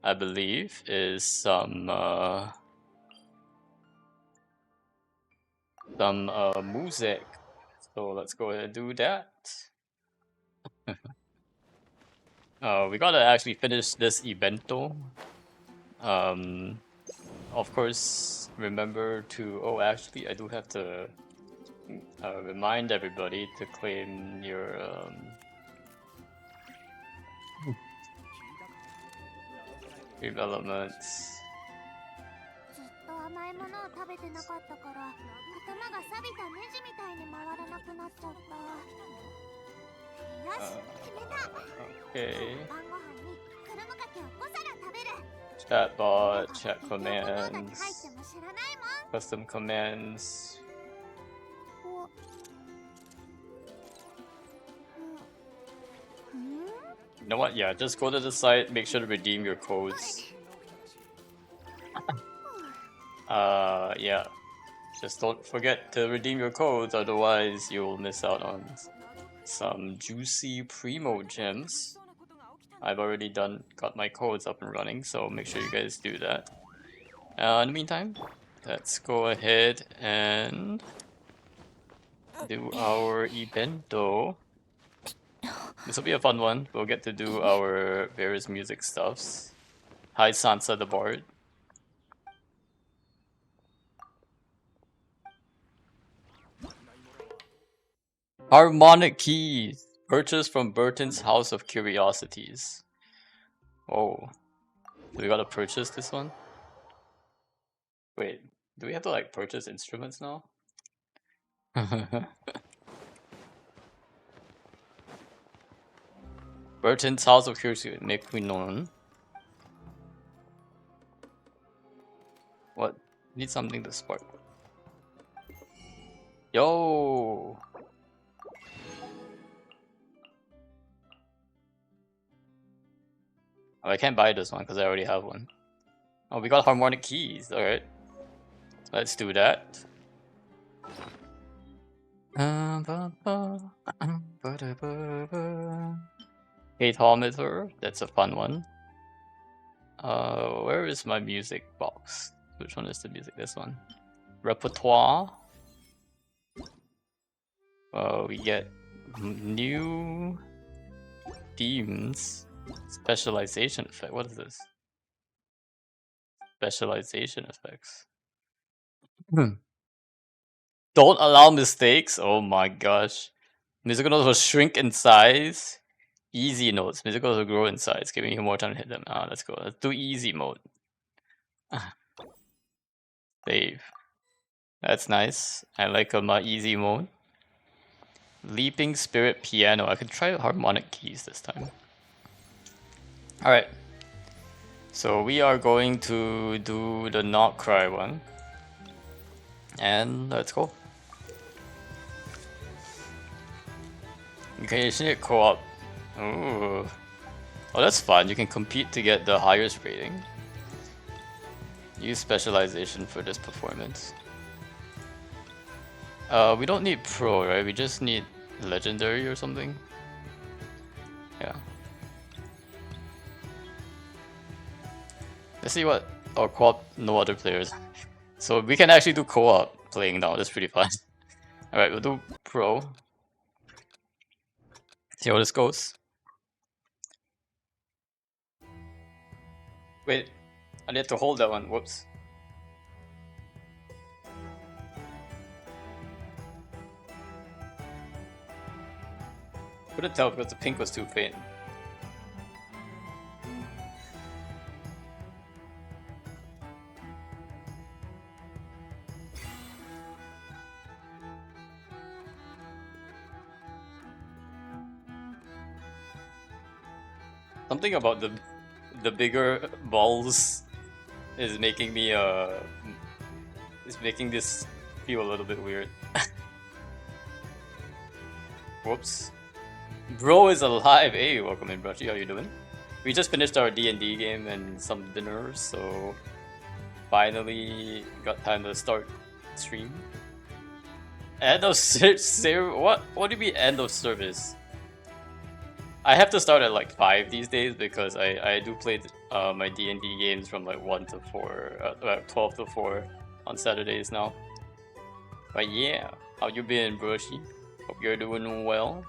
I believe, is some music. So let's go ahead and do that. We gotta actually finish this evento. Of course, remember to. Oh, actually, I do have to remind everybody to claim your developments. ずっと甘いものを食べてなかったから頭が錆びたネジみたいに回らなくなっちゃった。よし、決めた。 Okay. 晩ご飯にくるむかけを5皿食べる。 Chatbot, chat 中に入って commands, も知らないもん。 custom commands. You know what? Yeah, just go to the site, make sure to redeem your codes. Yeah. Just don't forget to redeem your codes, otherwise you'll miss out on some juicy primo gems. I've already got my codes up and running, so make sure you guys do that. In the meantime, let's go ahead and do our ebento. This will be a fun one. We'll get to do our various music stuffs. Hi Sansa the Bard. Harmonic keys! Purchased from Burton's House of Curiosities. Oh. Do we gotta purchase this one? Wait, do we have to like purchase instruments now? Burton's House of Curiosity, make me known. What? Need something to spark. Yo! Oh, I can't buy this one because I already have one. Oh, we got harmonic keys. Alright. Let's do that. Hatometer. That's a fun one. Where is my music box? Which one is the music? This one. Repertoire. We get new themes. Specialization effect. What is this? Specialization effects. Don't allow mistakes. Oh my gosh. Musical notes will shrink in size. Easy notes. Musical notes will grow in size, giving you more time to hit them. Let's go. Let's do easy mode. Save. That's nice. I like my easy mode. Leaping Spirit Piano. I could try harmonic keys this time. Alright. So we are going to do the Not Cry one. And let's go. Okay, you should get co-op. Ooh. Oh, that's fun. You can compete to get the highest rating. Use specialization for this performance. We don't need pro, right? We just need legendary or something. Yeah. Let's see what our co-op, no other players. So we can actually do co-op playing now. That's pretty fun. Alright, we'll do pro. See how this goes. Wait, I need to hold that one. Whoops. Couldn't tell because the pink was too faint. Something about the bigger balls is making me is making this feel a little bit weird. Whoops. Bro is alive. Hey, welcome in, Brushy. How you doing? We just finished our D&D game and some dinner, so finally got time to start stream. End of service? What do you mean end of service? I have to start at like 5 these days because I do play my D&D games from like 1 to 4, 12 to 4 on Saturdays now. But yeah, how you been, Brushy? Hope you're doing well.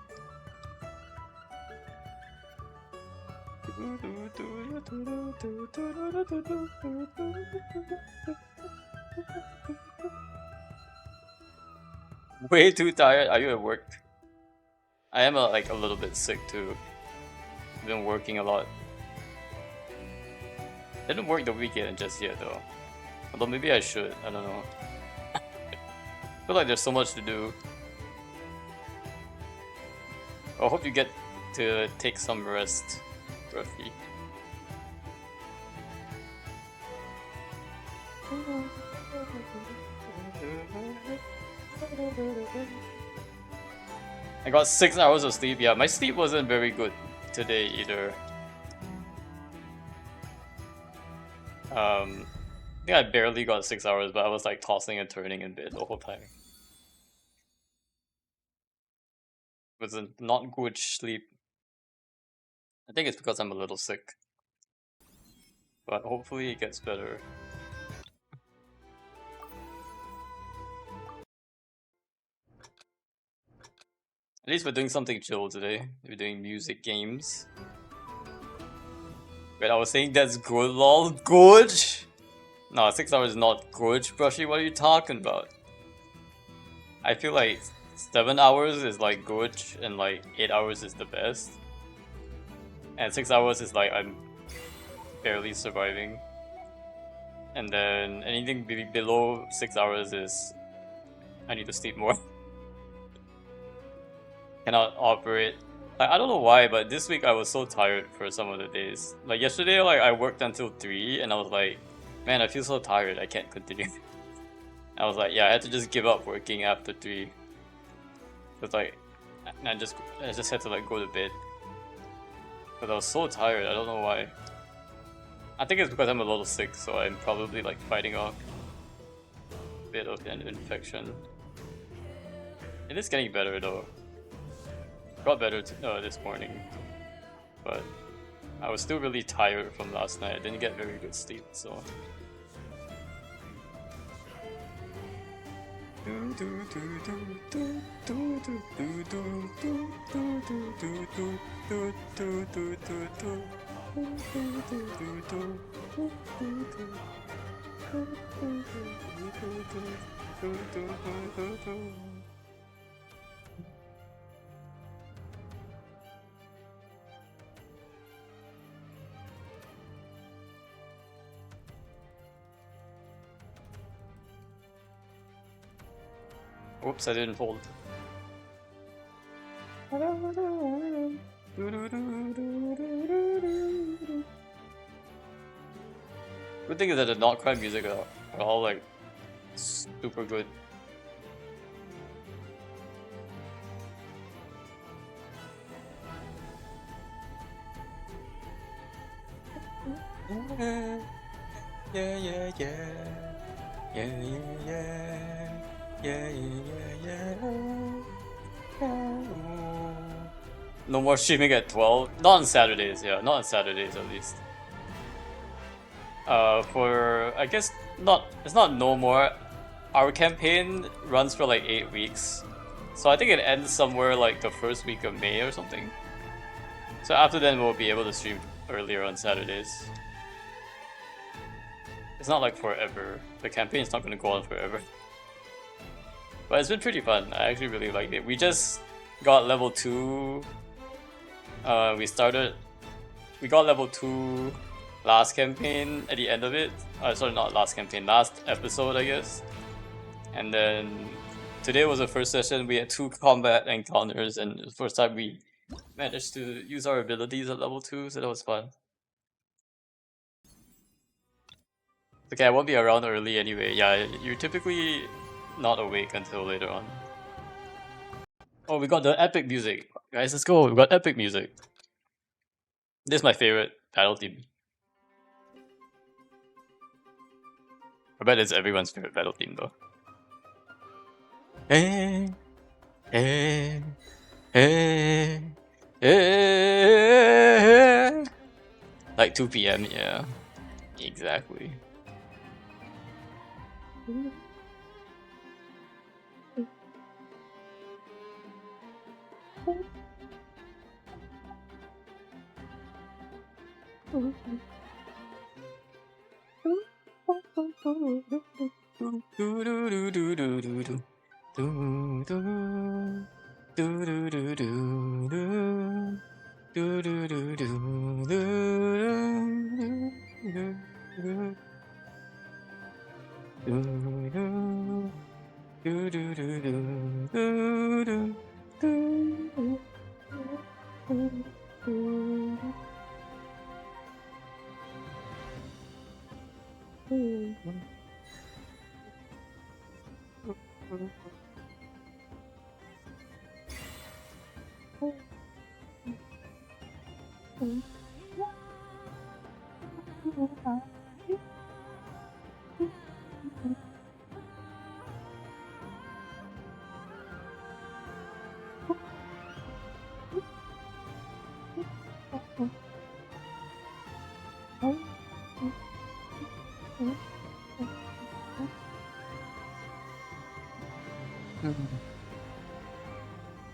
Way too tired. Are you at work? I am like a little bit sick too. I've been working a lot. Didn't work the weekend just yet though. Although maybe I should. I don't know. I feel like there's so much to do. I hope you get to take some rest, Ruffy. I got 6 hours of sleep. Yeah, my sleep wasn't very good today either. I think I barely got 6 hours, but I was like tossing and turning in bed the whole time. It was a not good sleep. I think it's because I'm a little sick. But hopefully it gets better. At least we're doing something chill today. We're doing music games. Wait, I was saying that's good, lol. Good? No, 6 hours is not good, Brushy. What are you talking about? I feel like 7 hours is like good, and like 8 hours is the best. And 6 hours is like I'm barely surviving. And then anything below 6 hours is I need to sleep more. Cannot operate. Like, I don't know why, but this week I was so tired for some of the days. Like yesterday, like I worked until 3 and I was like, man, I feel so tired, I can't continue. I was like, yeah, I had to just give up working after 3. It's like, I just had to like go to bed. But I was so tired, I don't know why. I think it's because I'm a little sick, so I'm probably like fighting off a bit of an infection. It is getting better though. Got better this morning, but I was still really tired from last night. I didn't get very good sleep, so. Oops, I didn't hold. Good thing is that the not cry music are all like super good. Yeah, yeah, yeah. Yeah, yeah, yeah. Yeah, yeah, yeah, yeah. No more streaming at 12. Not on Saturdays, yeah. Not on Saturdays at least. For I guess it's not no more. Our campaign runs for like 8 weeks. So I think it ends somewhere like the first week of May or something. So after then we'll be able to stream earlier on Saturdays. It's not like forever. The campaign's not gonna go on forever. But it's been pretty fun. I actually really liked it. We just got level 2. We got level 2 last campaign at the end of it. Sorry, not last campaign, last episode, I guess. And then today was the first session. We had 2 combat encounters, and the first time we managed to use our abilities at level 2, so that was fun. Okay, I won't be around early anyway. Yeah, you're typically not awake until later on. Oh, we got the epic music. Guys, let's go. We got epic music. This is my favorite battle theme. I bet it's everyone's favorite battle theme though. Hey, hey, hey, Like 2 p.m. Yeah, exactly.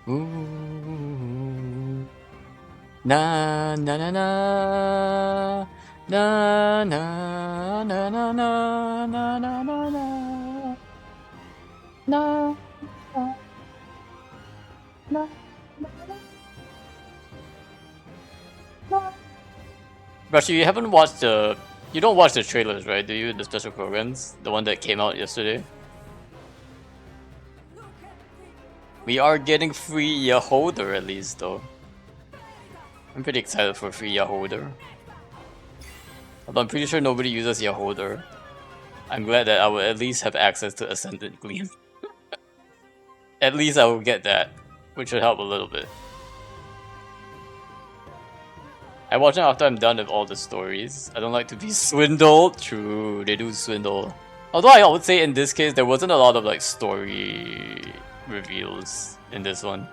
Ooh. Na na na na na na na na na na na na na na na. Rashi, you haven't watched the. You don't watch the trailers, right? Do you? The special programs, the one that came out yesterday. We are getting free Yaholder at least, though. I'm pretty excited for free Yaholder. Although I'm pretty sure nobody uses Yaholder. I'm glad that I will at least have access to Ascendant Gleam. At least I will get that, which would help a little bit. I watch it after I'm done with all the stories. I don't like to be swindled. True, they do swindle. Although I would say in this case there wasn't a lot of like story reveals in this one.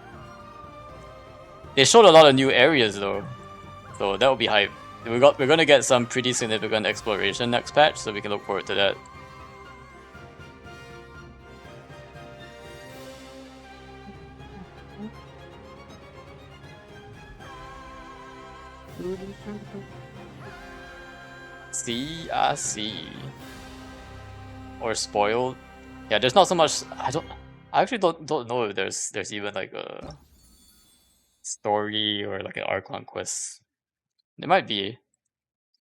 They showed a lot of new areas though, so that would be hype. We're gonna get some pretty significant exploration next patch, so we can look forward to that. See, I see. Or spoiled. Yeah, there's not so much. I actually don't know if there's even like a story or like an Archon quest. There might be,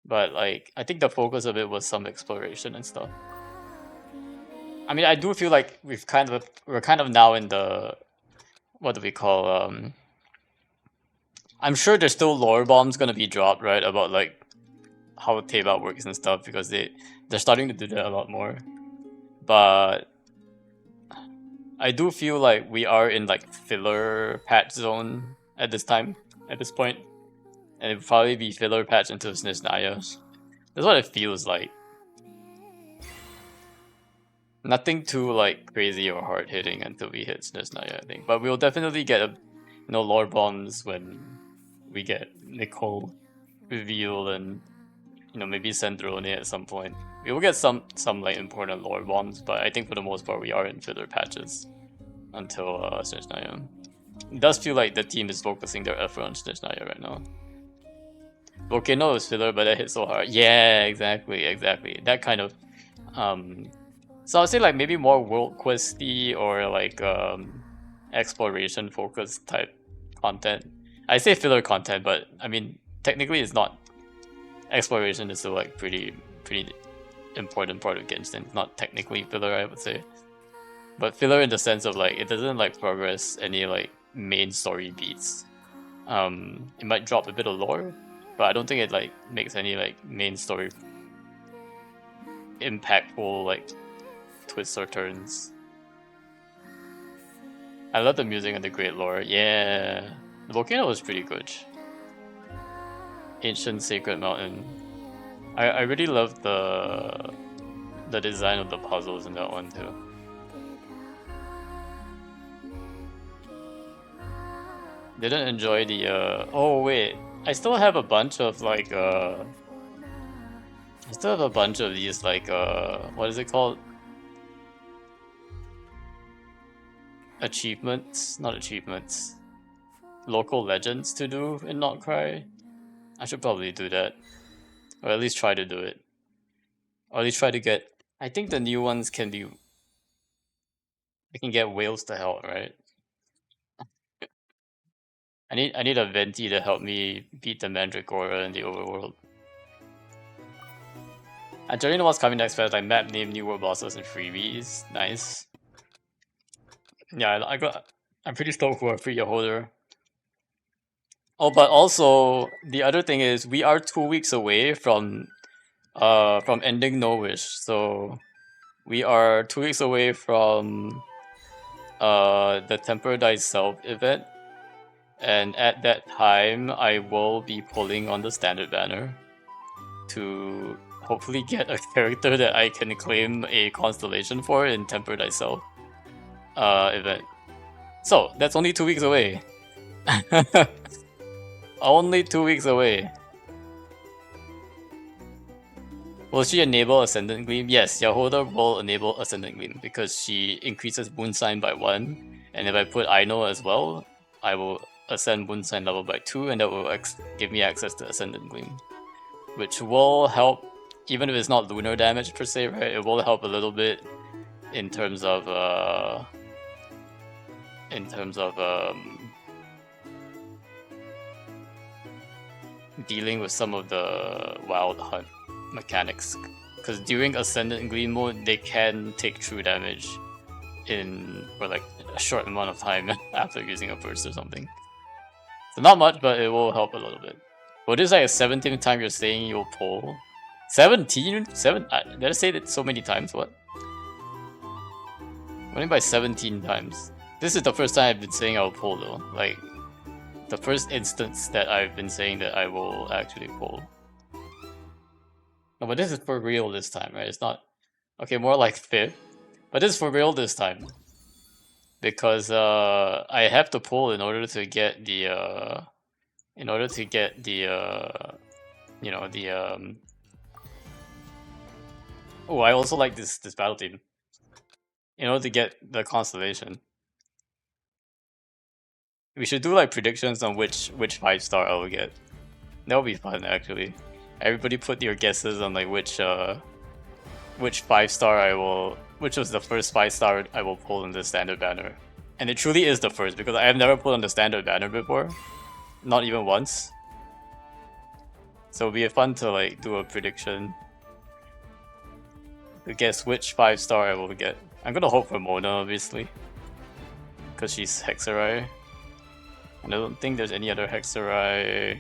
but like I think the focus of it was some exploration and stuff. I mean, I do feel like we're kind of now in the, what do we call, I'm sure there's still lore bombs gonna be dropped, right, about like how Teyvat works and stuff, because they're starting to do that a lot more. But I do feel like we are in like filler patch zone at this point, and it'll probably be filler patch into Snezhnaya. That's what it feels like. Nothing too like crazy or hard hitting until we hit Snezhnaya, I think. But we'll definitely get lore bombs when we get Nicole reveal and maybe Sandrone at some point. We will get some like important lore bombs, but I think for the most part we are in filler patches until Snezhnaya. It does feel like the team is focusing their effort on Snezhnaya right now. Volcano is filler, but that hit so hard. Yeah, exactly. That kind of so I would say like maybe more world questy or like exploration focused type content. I say filler content, but I mean technically it's not. Exploration is still like pretty important part of Genshin. It's not technically filler, I would say, but filler in the sense of like it doesn't like progress any like main story beats. It might drop a bit of lore, but I don't think it like makes any like main story impactful like twists or turns. I love the music and the great lore. Yeah, the volcano was pretty good. Ancient Sacred Mountain. I really love the design of the puzzles in that one too. Didn't enjoy the oh wait, I still have a bunch of like I still have a bunch of these like what is it called? Achievements, not achievements. Local legends to do in Not Cry. I should probably do that. Or at least try to do it. Or at least try to get I think the new ones can be I can get whales to help, right? I need a Venti to help me beat the Mandragora in the overworld. I don't know what's coming next, but like map name, new world bosses, and freebies. Nice. Yeah, I'm pretty stoked for a free holder. Oh, but also the other thing is we are 2 weeks away from ending No Wish, so we are 2 weeks away from the Temper Thyself event, and at that time I will be pulling on the standard banner to hopefully get a character that I can claim a constellation for in Temper Thyself event. So that's only 2 weeks away. Only 2 weeks away. Will she enable Ascendant Gleam? Yes, Yahoda will enable Ascendant Gleam because she increases Moon Sign by 1. And if I put Aino as well, I will ascend Moon Sign level by 2, and that will give me access to Ascendant Gleam. Which will help, even if it's not lunar damage per se, right? It will help a little bit in terms of dealing with some of the wild hunt mechanics, because during Ascendant Gleam mode they can take true damage for like a short amount of time after using a burst or something. So not much, but it will help a little bit. Well, this is like a 17th time you're saying you'll pull. 17? Did I say that so many times? What? What do you mean by 17 times? This is the first time I've been saying I'll pull though. Like, the first instance that I've been saying that I will actually pull. No, but this is for real this time, right? It's not... Okay, more like 5th. But this is for real this time. Because I have to pull in order to get the you know, the oh, I also like this battle team. In order to get the constellation. We should do like predictions on which 5-star I will get. That would be fun actually. Everybody put your guesses on like which 5-star I will, which was the first 5-star I will pull in the standard banner. And it truly is the first, because I have never pulled on the standard banner before. Not even once. So it'll be fun to like do a prediction to guess which 5-star I will get. I'm gonna hope for Mona, obviously, because she's Hexerai. And I don't think there's any other Hexerai.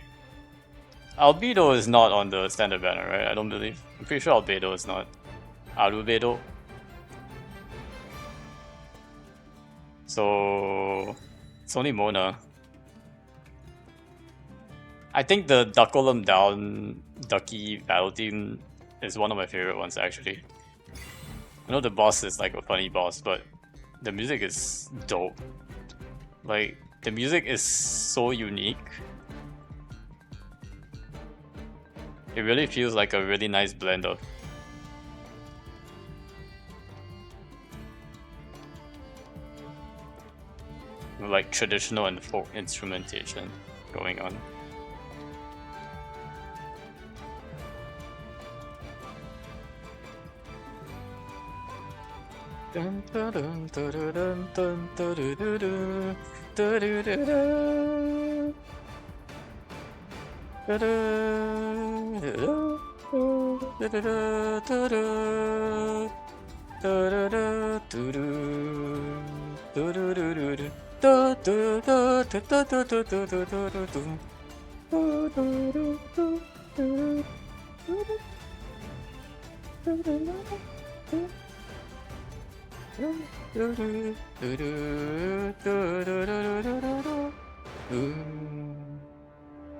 Albedo is not on the standard banner, right? I don't believe. I'm pretty sure Albedo is not. Arubedo. So it's only Mona. I think the Duckolum Down Ducky battle team is one of my favorite ones actually. I know the boss is like a funny boss, but the music is dope. Like, the music is so unique. It really feels like a really nice blend of like traditional and folk instrumentation going on. Dun, dun, dun, dun, dun, dun, dun, dun, dun, dun, dun, dun, dun.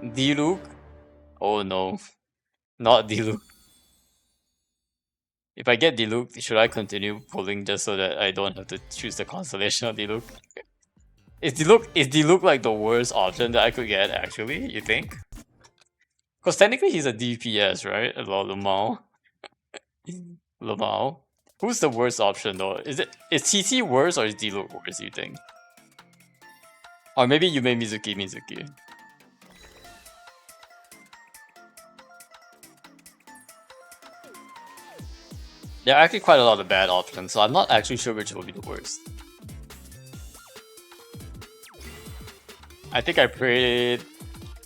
Diluc? Oh no, not Diluc. If I get Diluc, should I continue pulling just so that I don't have to choose the constellation of Diluc? Is Diluc like the worst option that I could get actually, you think? Because technically he's a DPS, right? Lamau. Lamau. Who's the worst option though? Is TT worse or is Diluc worse, you think? Or maybe you made Mizuki. There are actually quite a lot of bad options, so I'm not actually sure which will be the worst. I think I prayed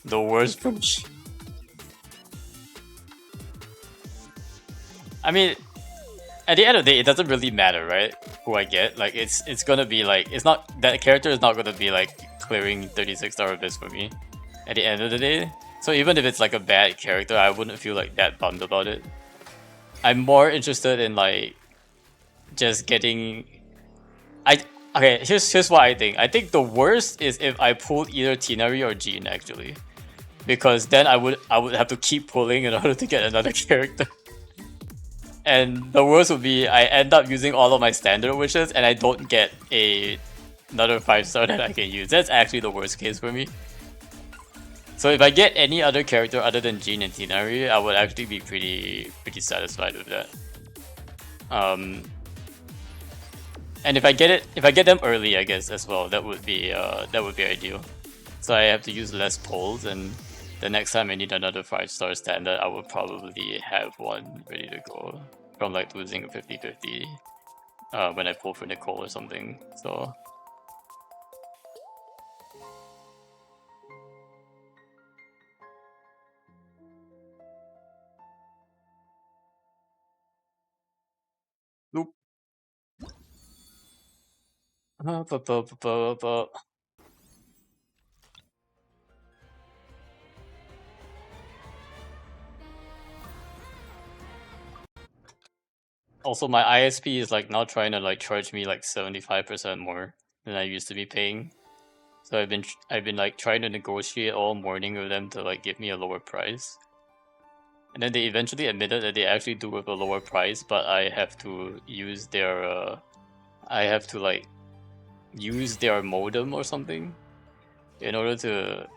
the worst from. I mean, at the end of the day, it doesn't really matter, right? Who I get, like it's gonna be like it's not that character is not gonna be like clearing 36-star abyss for me. At the end of the day, so even if it's like a bad character, I wouldn't feel like that bummed about it. I'm more interested in like just getting. Okay. Here's what I think. I think the worst is if I pulled either Tinari or Jean actually, because then I would have to keep pulling in order to get another character. And the worst would be I end up using all of my standard wishes and I don't get another 5-star that I can use. That's actually the worst case for me. So if I get any other character other than Jean and Tinari, I would actually be pretty satisfied with that. And if I get them early, I guess as well, that would be ideal. So I have to use less pulls, and the next time I need another 5-star standard, I would probably have one ready to go from like losing a 50-50 when I pull for Nicole or something. So. Loop. Also, my ISP is like now trying to like charge me like 75% more than I used to be paying. So I've been like trying to negotiate all morning with them to like give me a lower price. And then they eventually admitted that they actually do with a lower price, but I have to use their I have to like use their modem or something in order to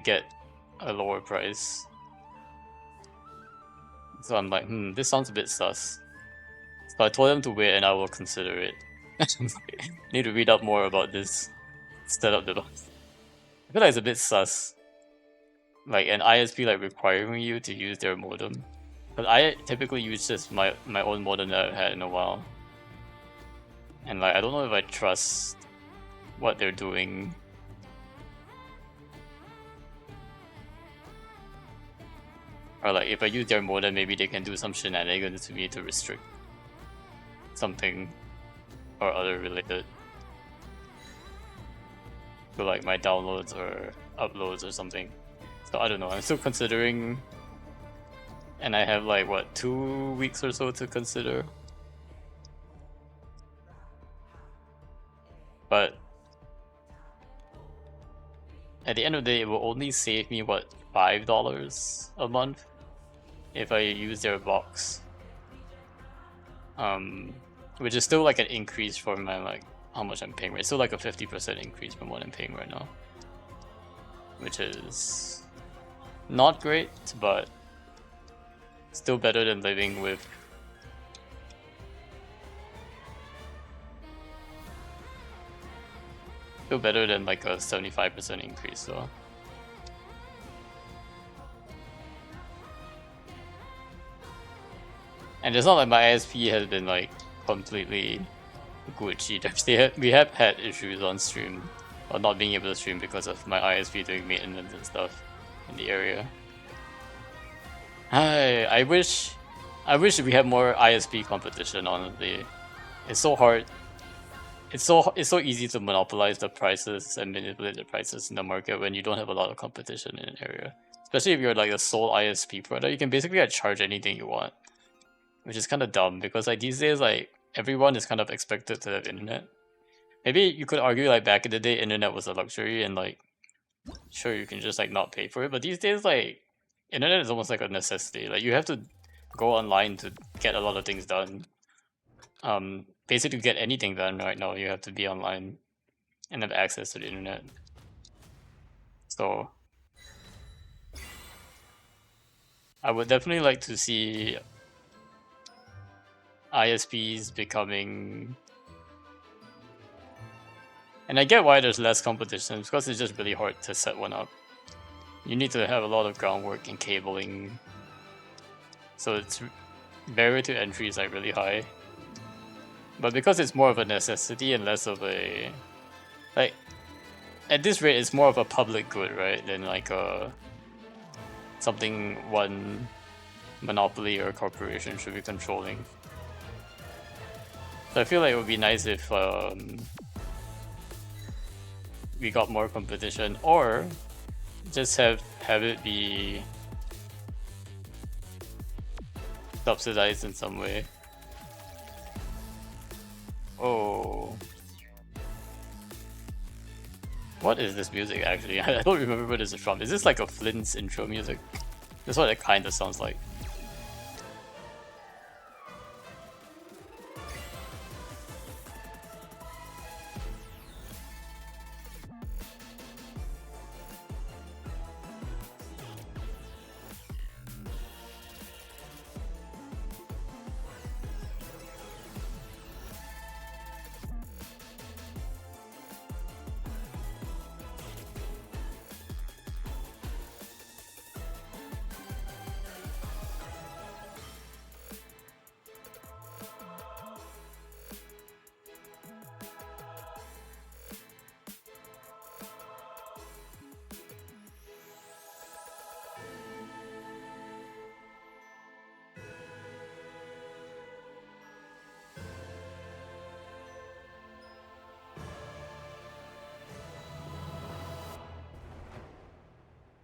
get a lower price. So I'm like, this sounds a bit sus. So I told them to wait and I will consider it. Need to read up more about this setup device. I feel like it's a bit sus. Like an ISP like requiring you to use their modem. But I typically use just my own modem that I've had in a while. And like I don't know if I trust what they're doing. Or like if I use their modem, maybe they can do some shenanigans to me to restrict something or other related to like my downloads or uploads or something. So I don't know, I'm still considering, and I have like what, 2 weeks or so to consider. But at the end of the day, it will only save me what, $5 a month if I use their box. Which is still like an increase from my like how much I'm paying, right? It's still like a 50% increase from what I'm paying right now, which is not great, but still better than living with still better than like a 75% increase. So and it's not like my ISP has been like completely good either. We have had issues on stream or not being able to stream because of my ISP doing maintenance and stuff in the area. I wish we had more ISP competition, honestly. It's so hard. It's so easy to monopolize the prices and manipulate the prices in the market when you don't have a lot of competition in an area. Especially if you're like a sole ISP product, you can basically like, charge anything you want. Which is kind of dumb because like these days like everyone is kind of expected to have internet. Maybe you could argue like back in the day internet was a luxury and like sure you can just like not pay for it, but these days like internet is almost like a necessity. Like you have to go online to get a lot of things done. Basically to get anything done right now you have to be online. and have access to the internet. So I would definitely like to see ISPs becoming, and I get why there's less competition, because it's just really hard to set one up. You need to have a lot of groundwork and cabling, so it's barrier to entry is like really high. But because it's more of a necessity and less of a, like, at this rate it's more of a public good, right, than like a something one monopoly or corporation should be controlling. So I feel like it would be nice if we got more competition, or just have it be subsidized in some way. Oh, what is this music actually? I don't remember where this is from. Is this like a Flint's intro music? That's what it kind of sounds like.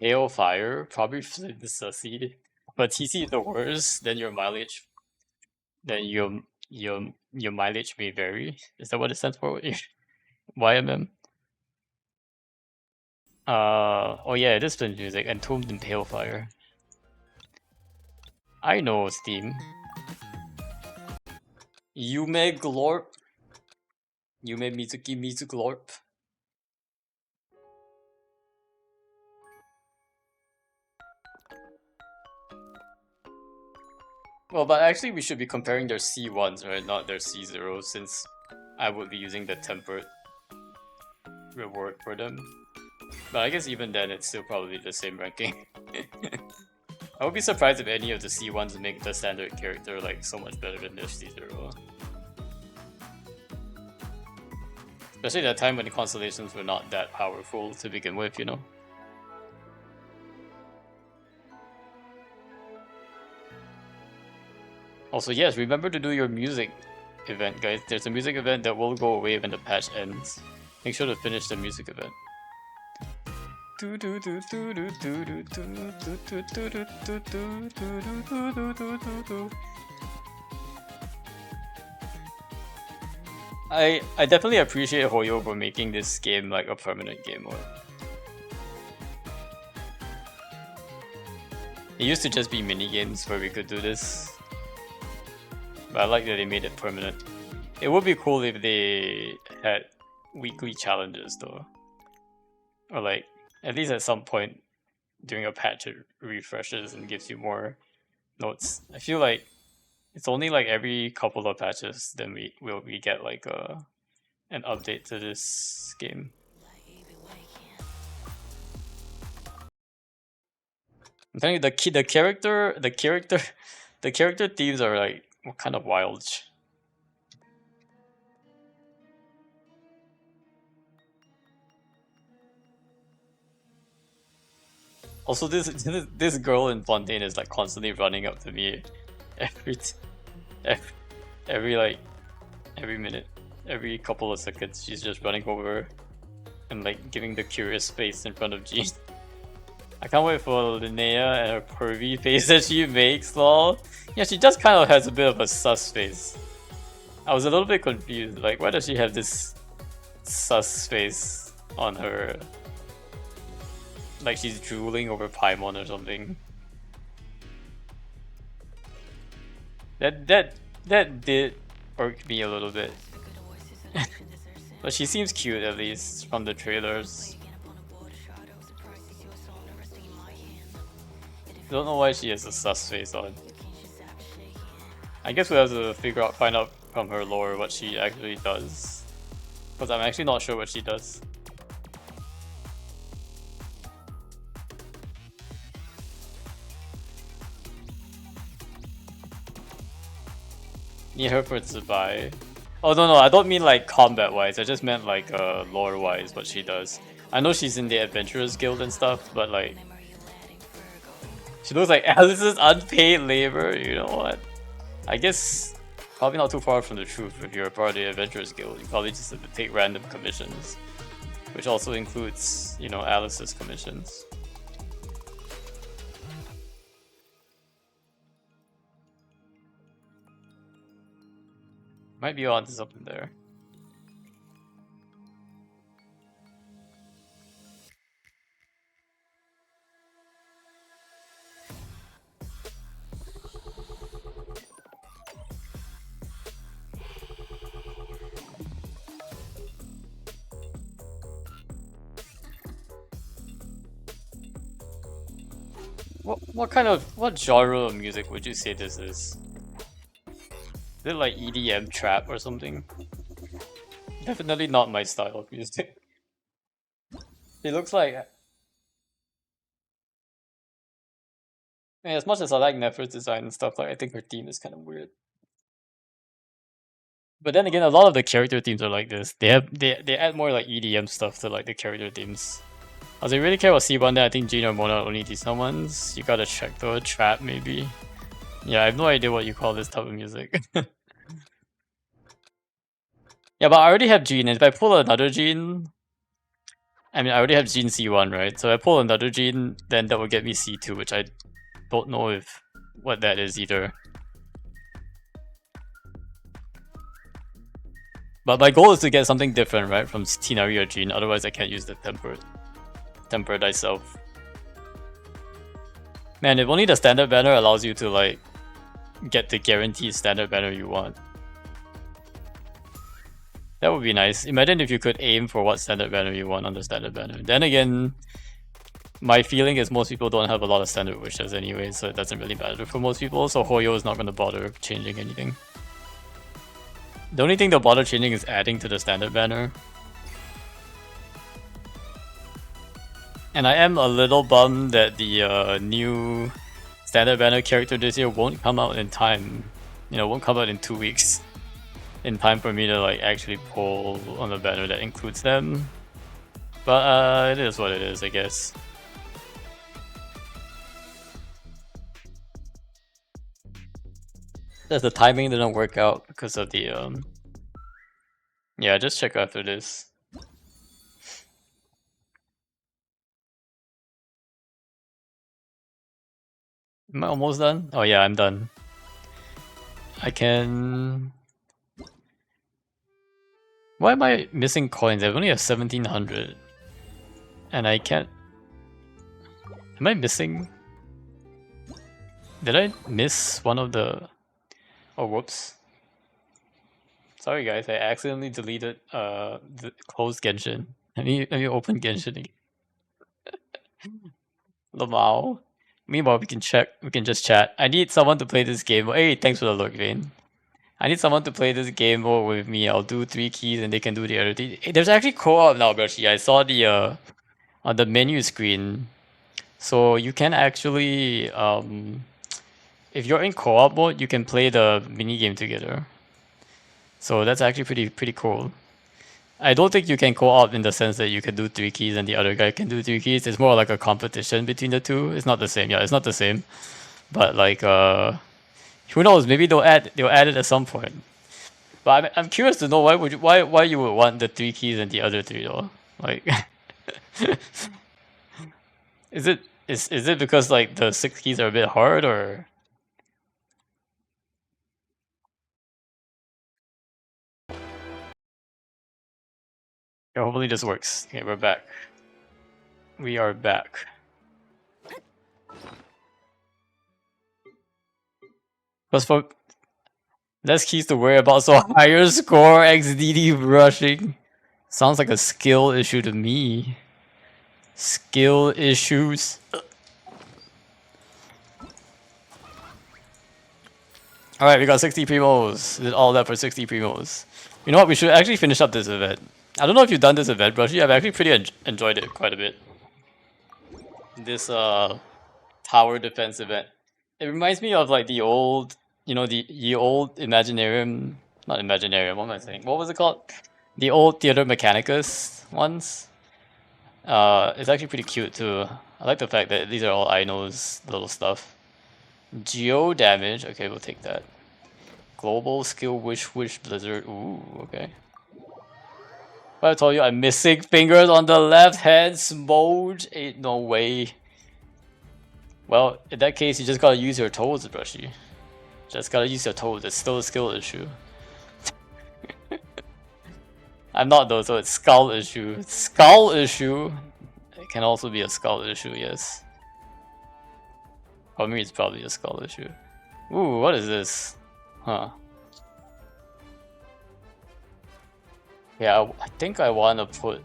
Hail fire, probably flint sussy. But TC is the worst, then your mileage, then your mileage may vary. Is that what it stands for? YMM? Oh yeah, it is flint music, Entombed in Pale Fire. I know Steam. Yume Glorp. Yume Mizuki Mizuglorp. Well, but actually we should be comparing their C1s, right? Not their C0s, since I would be using the tempered reward for them. But I guess even then it's still probably the same ranking. I would be surprised if any of the C1s make the standard character like so much better than their C0. Especially at a time when the constellations were not that powerful to begin with, you know? Also, yes, remember to do your music event, guys. There's a music event that will go away when the patch ends. Make sure to finish the music event. I definitely appreciate Hoyo for making this game like a permanent game mode. It used to just be mini games where we could do this, but I like that they made it permanent. It would be cool if they had weekly challenges though, or like at least at some point during a patch it refreshes and gives you more notes. I feel like it's only like every couple of patches then we get like an update to this game. I'm telling you, the character themes are like kind of wild. Also, this girl in Fontaine is like constantly running up to me every like every minute, every couple of seconds. She's just running over and like giving the curious face in front of Jean. I can't wait for Linnea and her pervy face that she makes, lol. Yeah, she just kind of has a bit of a sus face. I was a little bit confused, like why does she have this sus face on her? Like she's drooling over Paimon or something. That did irk me a little bit. But she seems cute, at least from the trailers. Don't know why she has a sus face on. I guess we have to find out from her lore what she actually does. Because I'm actually not sure what she does. Need her for Zubai. Oh no, I don't mean like combat wise, I just meant like lore wise what she does. I know she's in the Adventurers Guild and stuff, but like she looks like Alice's unpaid labor, you know what? I guess probably not too far from the truth. If you're a part of the Adventurers Guild, you probably just have to take random commissions. Which also includes, you know, Alice's commissions. Might be onto something there. What genre of music would you say this is? Is it like EDM trap or something? Definitely not my style of music. It looks like, as much as I like Nefer's design and stuff, like I think her theme is kind of weird. But then again, a lot of the character themes are like this. They add more like EDM stuff to like the character themes. Does it really care about C1 then? I think Gina or Mona are only decent ones. You gotta check though, trap maybe. Yeah, I have no idea what you call this type of music. Yeah, but I already have Jean. If I pull another Jean, I mean, I already have Jean C1, right? So if I pull another Jean, then that will get me C2, which I don't know if what that is either. But my goal is to get something different, right, from Tinari or Jean. Otherwise, I can't use the Tempered thyself. Man, if only the standard banner allows you to like get the guaranteed standard banner you want. That would be nice. Imagine if you could aim for what standard banner you want on the standard banner. Then again, my feeling is most people don't have a lot of standard wishes anyway, so it doesn't really matter for most people, so Hoyo is not going to bother changing anything. The only thing they'll bother changing is adding to the standard banner. And I am a little bummed that the new standard banner character this year won't come out in time. You know, won't come out in 2 weeks. In time for me to like actually pull on the banner that includes them. But it is what it is, I guess. As the timing didn't work out because of the yeah, just check after this. Am I almost done? Oh yeah, I'm done. I can... Why am I missing coins? I only have 1700. And I can't... Am I missing? Did I miss one of the... Oh, whoops. Sorry guys, I accidentally deleted the closed Genshin. Let me open Genshin again. Lamau. Meanwhile, we can just chat. I need someone to play this game. Hey, thanks for the look, Vane. I need someone to play this game with me. I'll do 3 keys and they can do the other 3. Hey, there's actually co-op now, Bershi. I saw the on the menu screen. So you can actually if you're in co-op mode, you can play the mini game together. So that's actually pretty cool. I don't think you can co-op in the sense that you can do 3 keys and the other guy can do 3 keys. It's more like a competition between the two. It's not the same. Yeah, it's not the same. But like who knows? Maybe they'll add it at some point. But I'm curious to know why you would want the 3 keys and the other 3 though. Like, is it because like the 6 keys are a bit hard or? Yeah, hopefully this works. Okay, we're back. We are back. Plus for less keys to worry about, so higher score XDD rushing. Sounds like a skill issue to me. Skill issues. Alright, we got 60 primos. Did all that for 60 primos. You know what? We should actually finish up this event. I don't know if you've done this event, Brushy. I've actually pretty enjoyed it quite a bit. This tower defense event. It reminds me of like the old, you know, the old Imaginarium. Not Imaginarium. What am I saying? What was it called? The old Theater Mechanicus ones. It's actually pretty cute too. I like the fact that these are all Ino's little stuff. Geo damage. Okay, we'll take that. Global skill wish blizzard. Ooh, okay. But I told you I'm missing fingers on the left hand. Smooge. Ain't no way. Well, in that case, you just gotta use your toes, Brushy. Just gotta use your toes. It's still a skill issue. I'm not though, so it's skull issue. Skull issue. It can also be a skull issue, yes. For me, it's probably a skull issue. Ooh, what is this? Huh. Yeah, I think I want to put...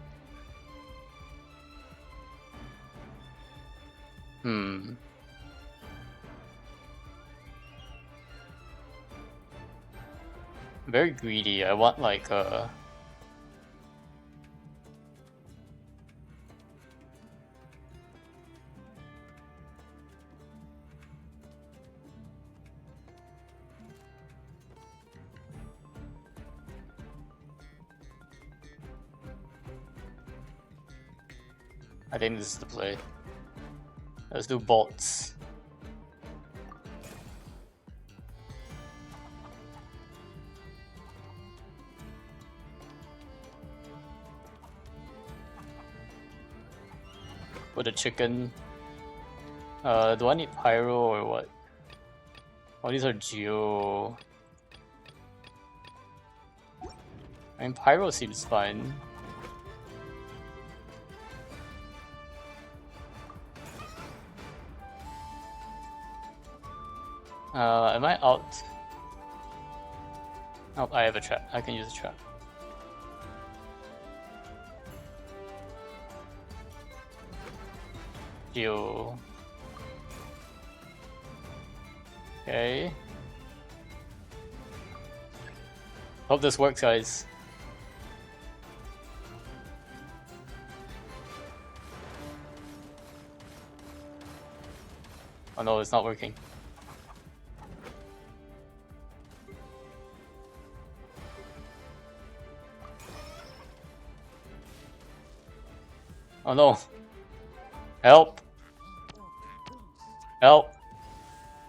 Very greedy. I want like a... I think this is the play. Let's do bolts. Put a chicken. Do I need pyro or what? Oh, these are geo. I mean, pyro seems fine. Am I out? Oh, I have a trap. I can use a trap. Geo. Okay. Hope this works, guys. Oh no, it's not working. Oh no. Help. Help.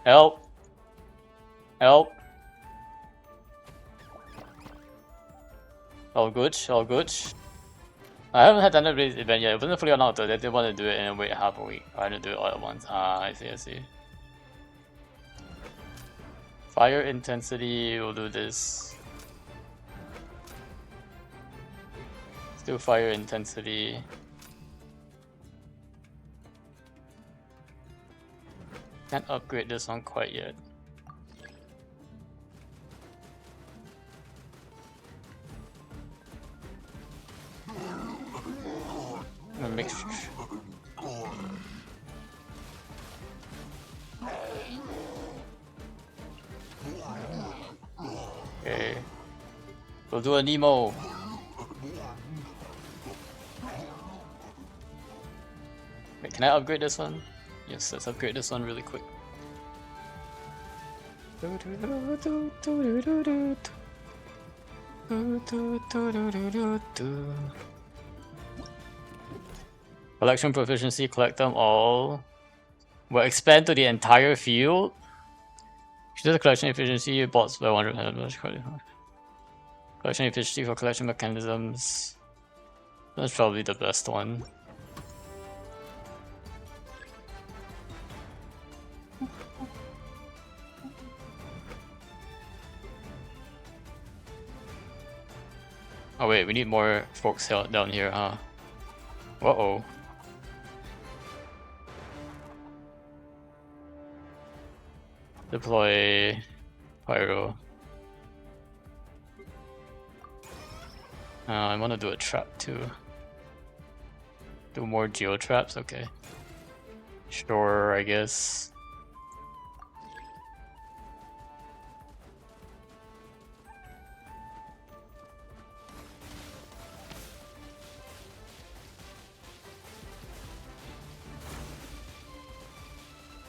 Help. Help. All good, all good. I haven't had that event yet. It wasn't fully unlocked though. They didn't want to do it and wait half a week. I had to do it all at once. Ah, I see, I see. Fire intensity, we'll do this. Let's do fire intensity. Can't upgrade this one quite yet. A mixture. Okay. We'll do a Nemo. Wait, can I upgrade this one? Yes, let's upgrade this one really quick. Collection proficiency, collect them all. Will expand to the entire field. Choose the collection efficiency, bots by 100%. Collection efficiency for collection mechanisms. That's probably the best one. Oh wait, we need more folks down here, huh? Uh-oh. Deploy Pyro. I want to do a trap too. Do more geo traps? Okay. Sure, I guess.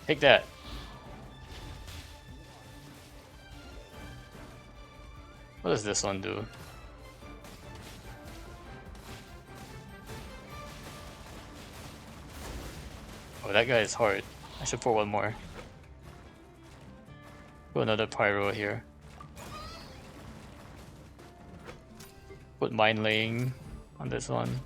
Take that. What does this one do? Oh, that guy is hard. I should put one more. Put another pyro here. Put mine laying on this one.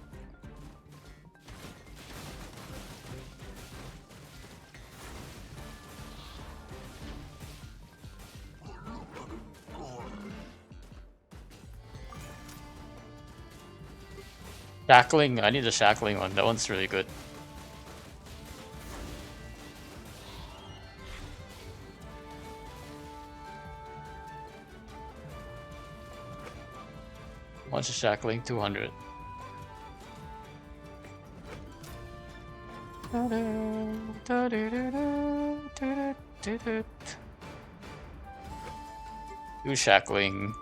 Shackling, I need the shackling one. That one's really good. Bunch of shackling, 200. Do shackling.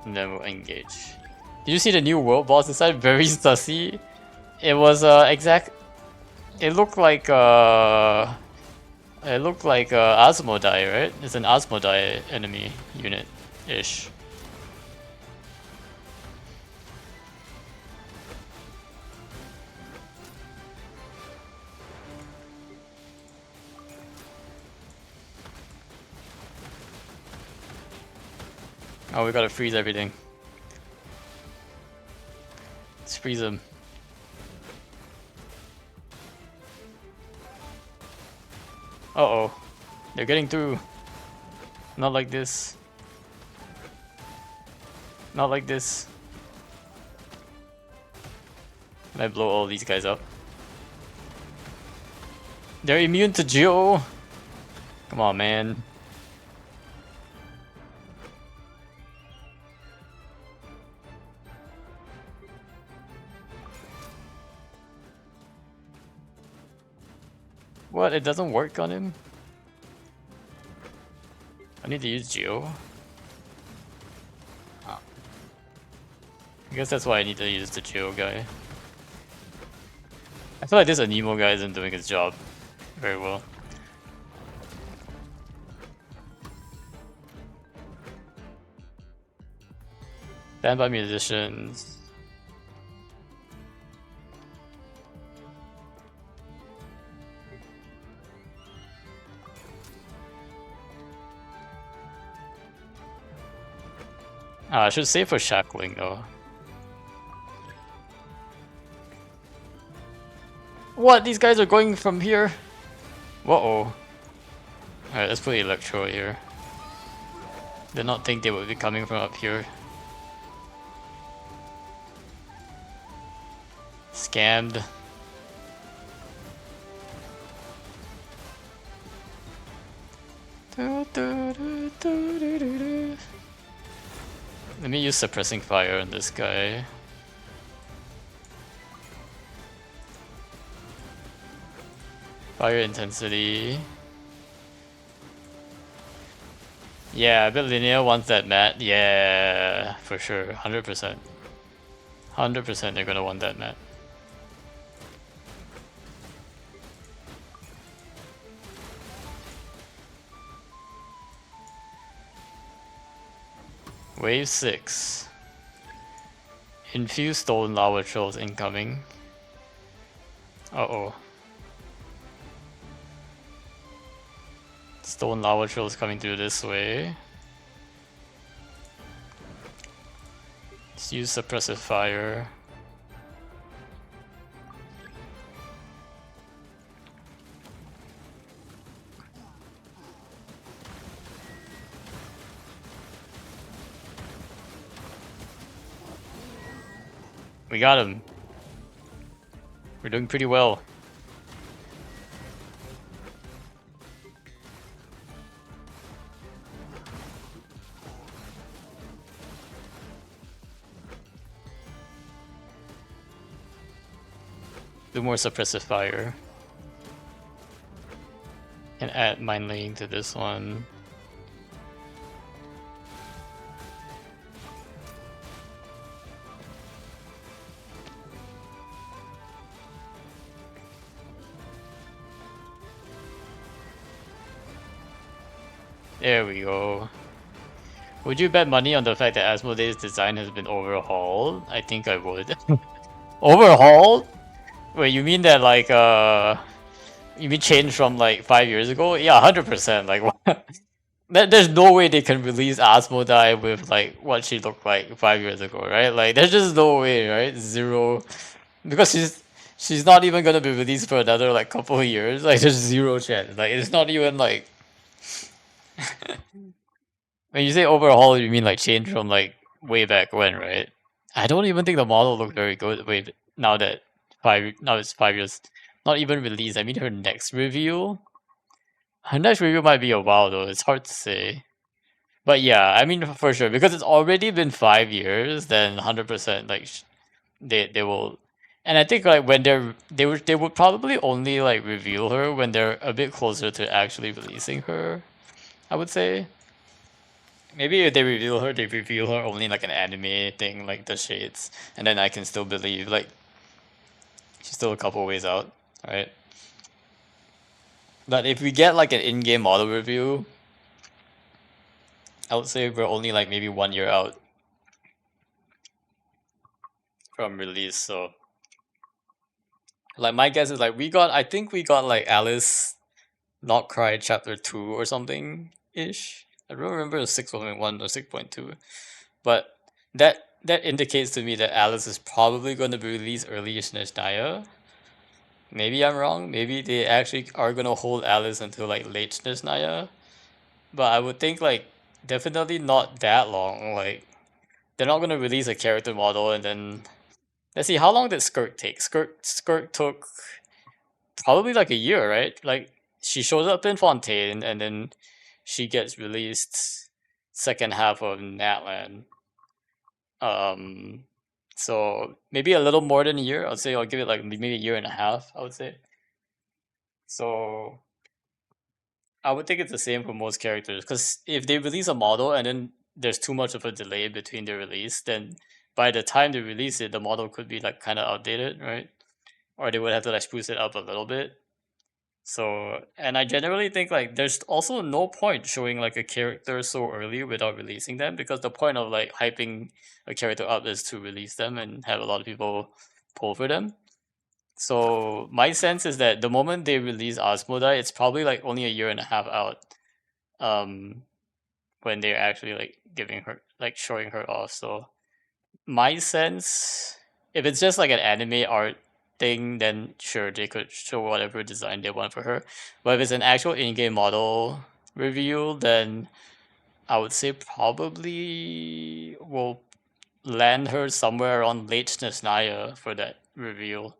And then we'll engage. Did you see the new world boss inside? Very sussy. It was it looked like Asmodai, right? It's an Asmodai enemy unit-ish. Oh, we gotta freeze everything. Let's freeze them. Uh-oh. They're getting through. Not like this. Not like this. Can I blow all these guys up? They're immune to Geo! Come on, man. What? It doesn't work on him? I need to use Geo. Oh. I guess that's why I need to use the Geo guy. I feel like this Anemo guy isn't doing his job very well. Standby musicians. I should save for shackling though. What? These guys are going from here? Uh-oh. Alright, let's put Electro here. Did not think they would be coming from up here. Scammed. Let me use suppressing fire on this guy. Fire intensity. Yeah, I bet Linnea wants that mat. Yeah, for sure. 100%. 100% they're gonna want that mat. Wave 6. Infused stolen lava trolls incoming. Uh-oh. Stolen lava trolls coming through this way. Let's use suppressive fire. We got him. We're doing pretty well. Do more suppressive fire. And add mind laying to this one. There we go. Would you bet money on the fact that Asmodee's design has been overhauled? I think I would. Overhauled? Wait, you mean that like you mean changed from like 5 years ago? Yeah, 100%. Like what? There's no way they can release Asmodee with like what she looked like 5 years ago, right? Like there's just no way, right? Zero, because she's not even gonna be released for another like couple of years. Like there's zero chance. Like it's not even like when you say overhaul, you mean like change from like way back when, right? I don't even think the model looked very good. Wait, now it's 5 years, not even released. I mean her next review. Her next review might be a while though. It's hard to say. But yeah, I mean for sure because it's already been 5 years. Then 100% like they will, and I think like when they would probably only like reveal her when they're a bit closer to actually releasing her. I would say maybe if they reveal her only like an anime thing like the shades, and then I can still believe like she's still a couple ways out, right? But if we get like an in-game model review, I would say we're only like maybe 1 year out from release. So like my guess is like I think we got like Alice Not Cry chapter 2 or something ish. I don't remember the 6.1 or 6.2. But that indicates to me that Alice is probably going to be released early Snezhnaya. Maybe I'm wrong. Maybe they actually are going to hold Alice until like late Snezhnaya. But I would think like definitely not that long. Like they're not going to release a character model and then let's see how long did Skirk take. Skirk took probably like a year, right? Like she shows up in Fontaine and then she gets released second half of Natlan. Um, so maybe a little more than a year. I'd say I'll give it like maybe a year and a half. I would say. So I would think it's the same for most characters because if they release a model and then there's too much of a delay between the release, then by the time they release it, the model could be like kind of outdated, right? Or they would have to like spruce it up a little bit. So, and I generally think like there's also no point showing like a character so early without releasing them because the point of like hyping a character up is to release them and have a lot of people pull for them. So my sense is that the moment they release Asmodee, it's probably like only a year and a half out. Um, when they're actually like giving her like showing her off. So my sense, if it's just like an anime art thing, then sure they could show whatever design they want for her. But if it's an actual in-game model reveal, then I would say probably will land her somewhere around late Snezhnaya for that reveal,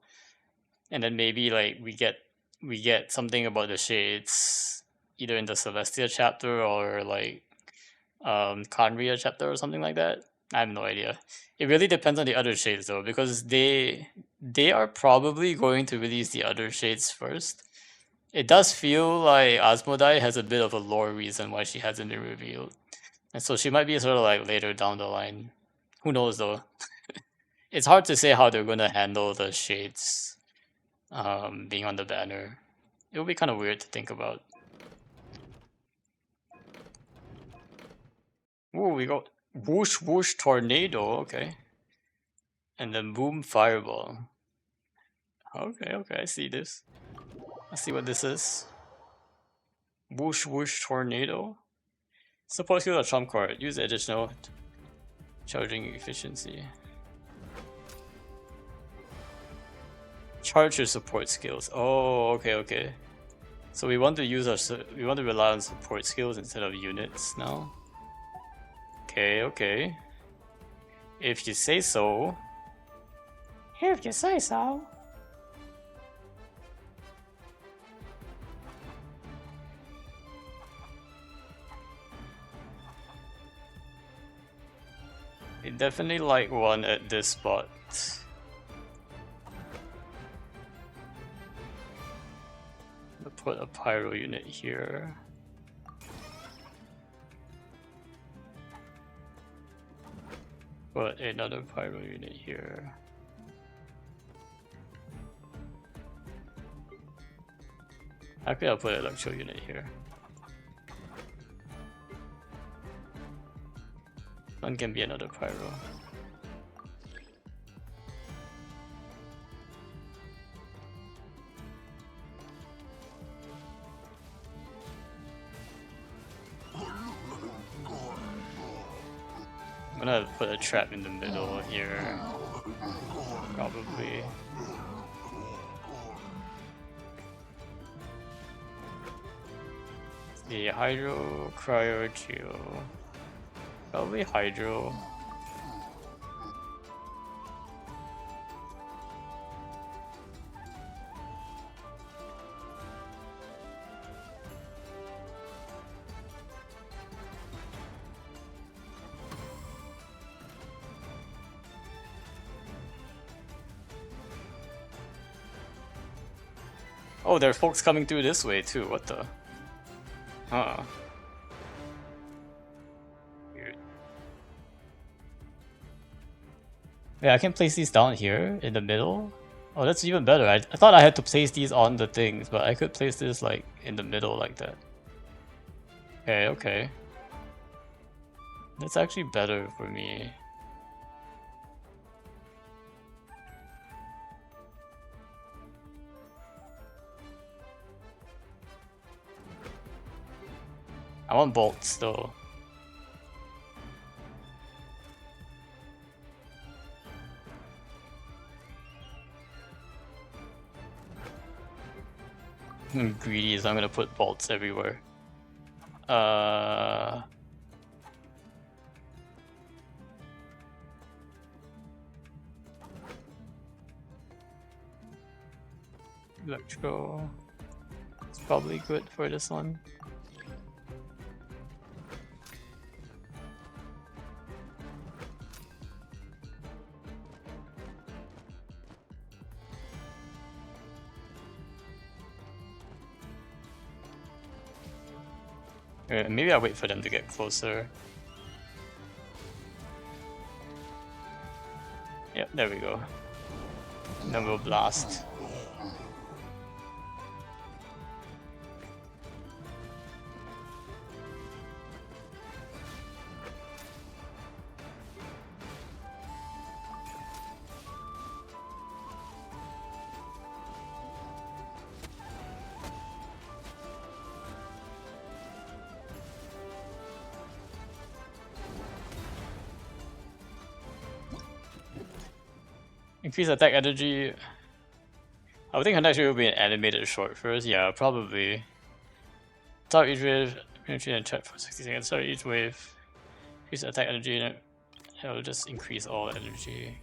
and then maybe like we get something about the shades either in the Celestia chapter or like Conria chapter or something like that. I have no idea. It really depends on the other shades though, because they are probably going to release the other shades first. It does feel like Asmodee has a bit of a lore reason why she hasn't been revealed. And so she might be sort of like later down the line. Who knows though? It's hard to say how they're gonna handle the shades being on the banner. It would be kind of weird to think about. Ooh, we got whoosh whoosh tornado, okay. And then boom fireball. Okay, okay, I see this. Let's see what this is. Whoosh whoosh tornado. Support skill or trump card. Use additional charging efficiency. Charge your support skills. Oh, okay, okay. So we want to use we want to rely on support skills instead of units now. Okay, okay. If you say so. If you say so. I definitely like one at this spot. put a pyro unit here. Put another pyro unit here. Actually, I'll put an electro unit here. One can be another pyro. I'm gonna put a trap in the middle here, probably. The hydro, cryo, geo. Probably hydro. Oh, there are folks coming through this way too. What the? Huh. Weird. Yeah, I can place these down here in the middle. Oh, that's even better. I thought I had to place these on the things, but I could place this like in the middle like that. Okay, okay. That's actually better for me. I want bolts though. I'm greedy, so I'm gonna put bolts everywhere. Electro. It's probably good for this one. Maybe I'll wait for them to get closer. Yep, there we go. And then we'll blast. Increase attack energy. I would think Hunter will be an animated short first. Yeah, probably. Start each wave, penetrate and check for 60 seconds. Start each wave. Increase attack energy and it'll just increase all energy.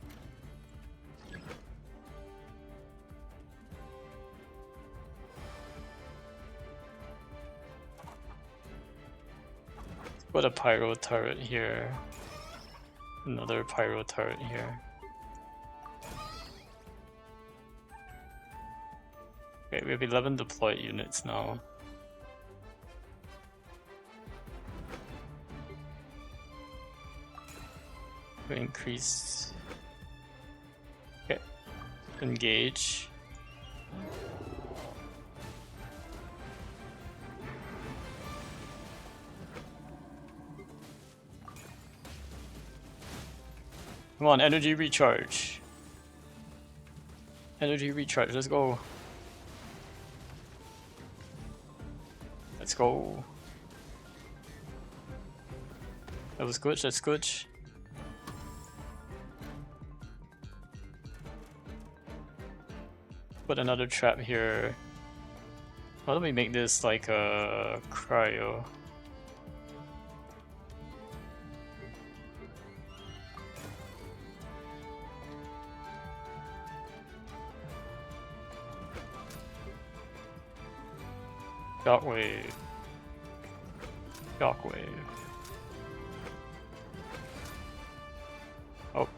Put a pyro turret here. Another pyro turret here. Okay, we have 11 deployed units now. We increase. Okay, engage. Come on, energy recharge. Energy recharge, let's go. Let's go. That was good, that's good. Put another trap here. Why don't we make this like a cryo? Shockwave. Shockwave. Oh.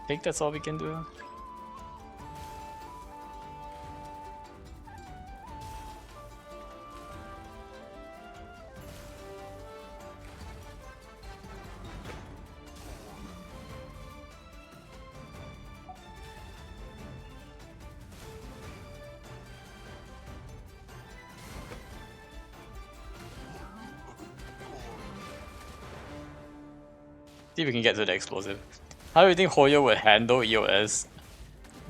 I think that's all we can do. See if we can get to the explosive. How do you think Hoyo would handle EOS?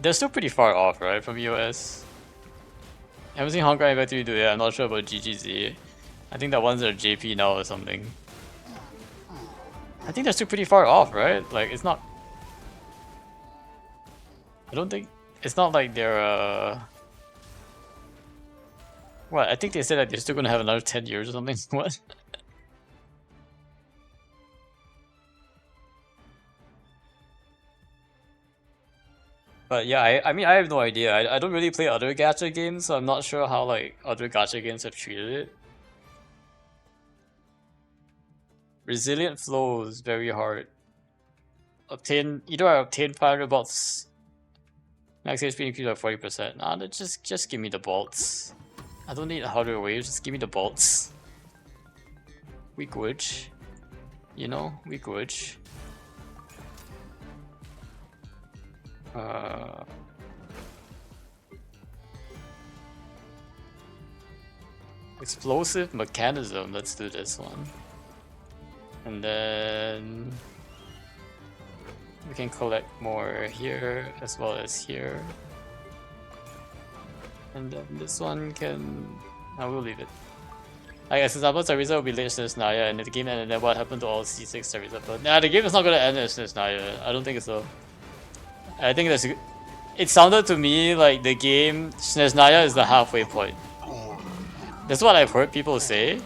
They're still pretty far off, right, from EOS? I haven't seen Honkai Factory do it. I'm not sure about GGZ. I think that one's a JP now or something. I think they're still pretty far off, right? Like, it's not... I don't think... It's not like they're, What? I think they said that they're still gonna have another 10 years or something. What? But yeah, I mean, I have no idea. I don't really play other gacha games, so I'm not sure how, like, other gacha games have treated it. Resilient flows, very hard. Either I obtain 500 bolts, max HP increase by 40%. Nah, just give me the bolts. I don't need harder waves, just give me the bolts. Weak witch. You know, weak witch. Explosive mechanism, let's do this one. And then we can collect more here as well as here. And then this one can... I will leave it. I guess example, Sarisa will be late since Naya, and if the game ended, then what happened to all C6 Sarisa? But nah, the game is not gonna end since Naya. I don't think so. I think that's... It sounded to me like the game Snezhnaya is the halfway point. That's what I've heard people say,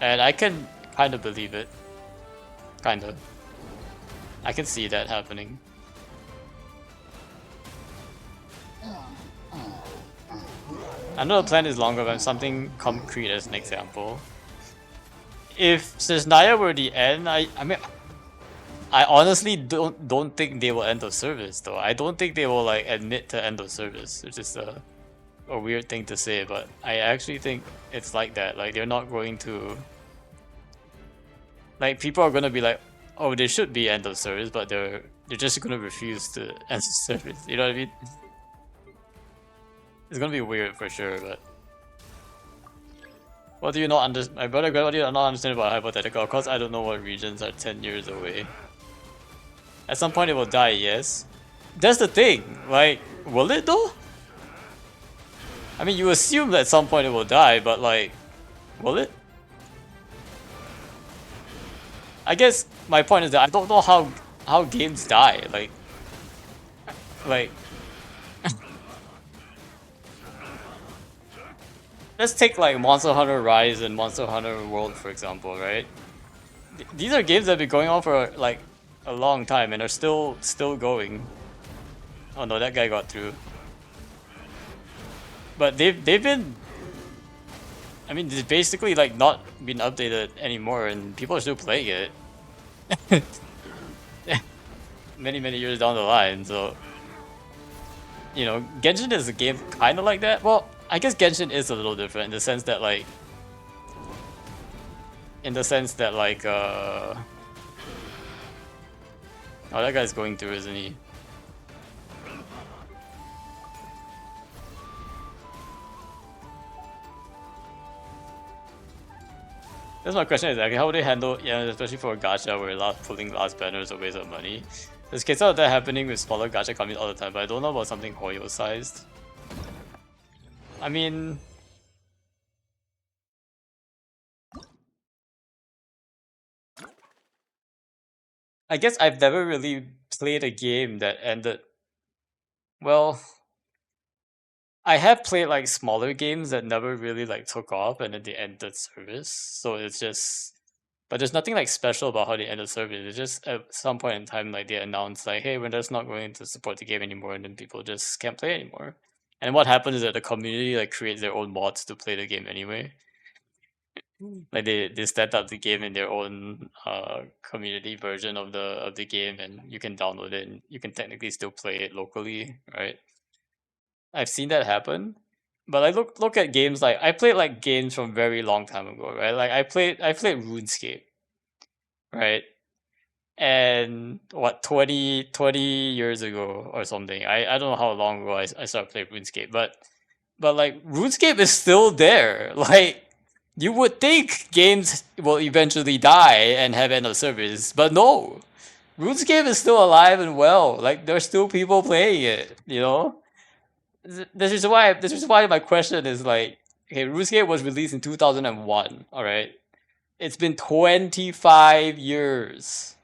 and I can kind of believe it. Kind of. I can see that happening. I know the plan is longer, but something concrete as an example. If Snezhnaya were the end, I mean, I honestly don't think they will end of service though. I don't think they will like admit to end of service, which is a weird thing to say, but I actually think it's like that. Like they're not going to, like, people are gonna be like, oh, they should be end of service, but they're just gonna refuse to end of service. You know what I mean? It's gonna be weird for sure, but what do you not understand? My brother, what do you not understand about hypothetical? Of course, I don't know what regions are 10 years away. At some point it will die, yes. That's the thing, like, will it though? I mean, you assume that at some point it will die, but like, will it? I guess my point is that I don't know how games die, like let's take like Monster Hunter Rise and Monster Hunter World for example, right? These are games that have been going on for like a long time and are still going. Oh no, that guy got through. But they've been, I mean, it's basically like not been updated anymore, and people are still playing it. many years down the line, so you know, Genshin is a game kind of like that. Well, I guess Genshin is a little different in the sense that like, oh, that guy's going through, isn't he? That's my question exactly. How would they handle, yeah, especially for a gacha where pulling last banners is a waste of money? There's cases of that happening with smaller gacha companies all the time, but I don't know about something Hoyo sized. I mean, I guess I've never really played a game that ended. Well, I have played like smaller games that never really like took off and then they ended service. So it's just, but there's nothing like special about how they ended service. It's just at some point in time like they announced like, hey, we're just not going to support the game anymore, and then people just can't play anymore. And what happens is that the community like creates their own mods to play the game anyway. Like they set up the game in their own community version of the game, and you can download it and you can technically still play it locally, right? I've seen that happen. But I look at games like I played like games from very long time ago, right? Like I played RuneScape, right? And what 20 years ago or something. I don't know how long ago I started playing RuneScape, but like RuneScape is still there. Like You would think games will eventually die and have end of service, but no. RuneScape is still alive and well. Like there's still people playing it, you know? This is why my question is like, okay, RuneScape was released in 2001, all right? It's been 25 years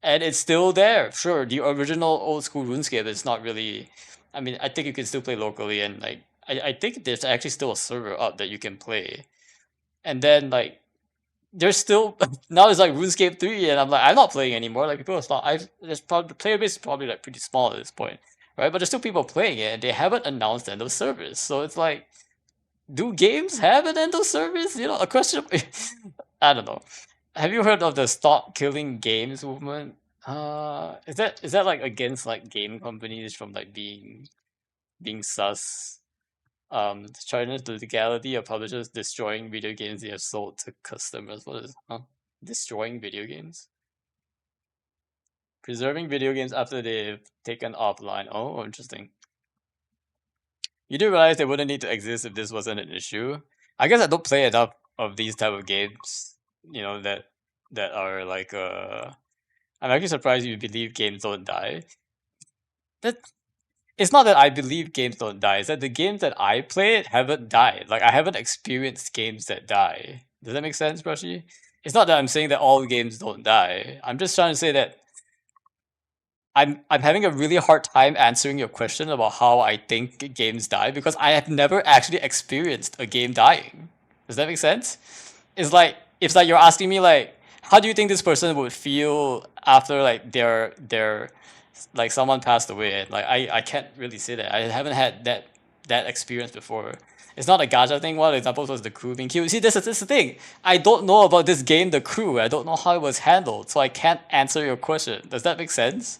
and it's still there. Sure, the original old school RuneScape is not really, I mean, I think you can still play locally and like I think there's actually still a server up that you can play. And then like there's still now it's like RuneScape 3 and I'm like I'm not playing anymore. Like people are not I there's probably the player base is probably like pretty small at this point. Right? But there's still people playing it and they haven't announced end of service. So it's like do games have an end of service? You know, a question I don't know. Have you heard of the stop killing games movement? Is that like against like game companies from like being sus? Challenge the legality of publishers destroying video games they have sold to customers. What is destroying video games? Preserving video games after they've taken offline. Oh, interesting. You do realize they wouldn't need to exist if this wasn't an issue. I guess I don't play enough of these type of games, that are like I'm actually surprised you believe games don't die. That it's not that I believe games don't die, it's that the games that I played haven't died. Like I haven't experienced games that die. Does that make sense, Brushy? It's not that I'm saying that all games don't die. I'm just trying to say that I'm having a really hard time answering your question about how I think games die because I have never actually experienced a game dying. Does that make sense? It's like you're asking me like how do you think this person would feel after like their like someone passed away and like I can't really say that. I haven't had that experience before. It's not a gacha thing. One example was the crew being killed. See, this is the thing. I don't know about this game, The Crew. I don't know how it was handled, so I can't answer your question. Does that make sense?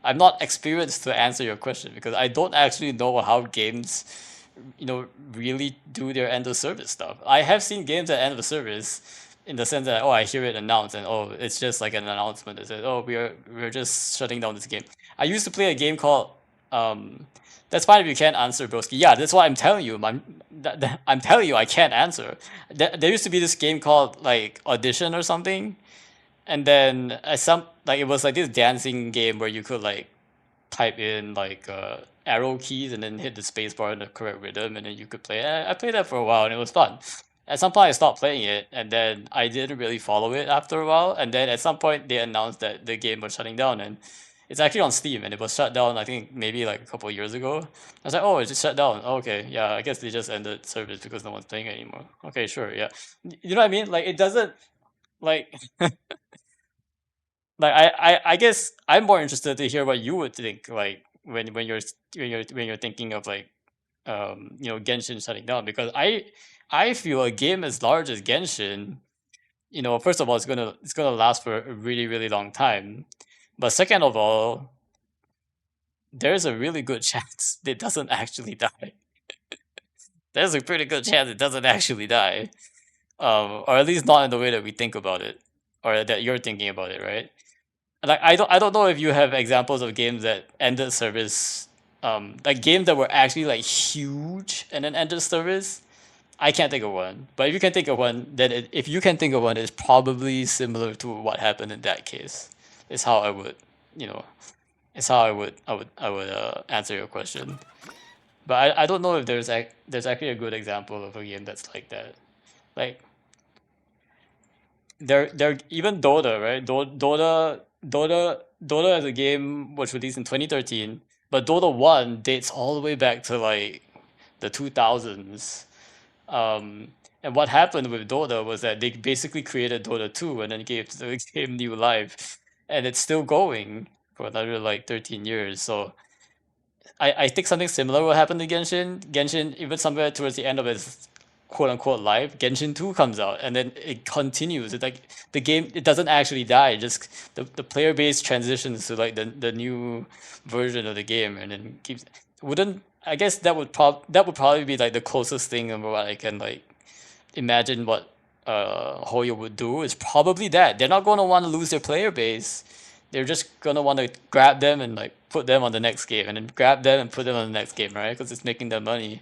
I'm not experienced to answer your question because I don't actually know how games, really do their end of service stuff. I have seen games at end of service in the sense that I hear it announced and it's just like an announcement that says we're just shutting down this game. I used to play a game called that's fine if you can't answer, broski. Yeah, that's what I'm telling you. I'm telling you I can't answer. There used to be this game called like Audition or something, and then it was like this dancing game where you could like type in like arrow keys and then hit the space bar in the correct rhythm and then you could play. I played that for a while and it was fun. At some point I stopped playing it and then I didn't really follow it after a while, and then at some point they announced that the game was shutting down, and it's actually on Steam and it was shut down I think maybe like a couple of years ago. I was like, oh, it just shut down. Oh, okay, yeah, I guess they just ended service because no one's playing it anymore. Okay, sure, yeah. You know what I mean? Like it doesn't like like I guess I'm more interested to hear what you would think like when you're thinking of like Genshin shutting down, because I feel a game as large as Genshin, first of all it's gonna last for a really really long time, but second of all there's a really good chance it doesn't actually die. There's a pretty good chance it doesn't actually die, or at least not in the way that we think about it, or that you're thinking about it, right? Like I don't know if you have examples of games that ended service, like games that were actually like huge and then ended service. I can't think of one, but if you can think of one, then if you can think of one, it's probably similar to what happened in that case. Is how I would, you know, it's how I would answer your question. But I don't know if there's actually a good example of a game that's like that. Like there even Dota, right? Dota as a game was released in 2013, but Dota 1 dates all the way back to like the 2000s. And what happened with Dota was that they basically created Dota 2 and then gave the game new life, and it's still going for another like 13 years. So I think something similar will happen to Genshin. Genshin, even somewhere towards the end of its quote unquote life, Genshin 2 comes out and then it continues. It's like the game, it doesn't actually die. It just the player base transitions to like the new version of the game and then keeps wouldn't I guess that would probably be like the closest thing of what I can like imagine what Hoyo would do is probably that. They're not going to want to lose their player base. They're just going to want to grab them and like put them on the next game and then grab them and put them on the next game, right? Because it's making them money.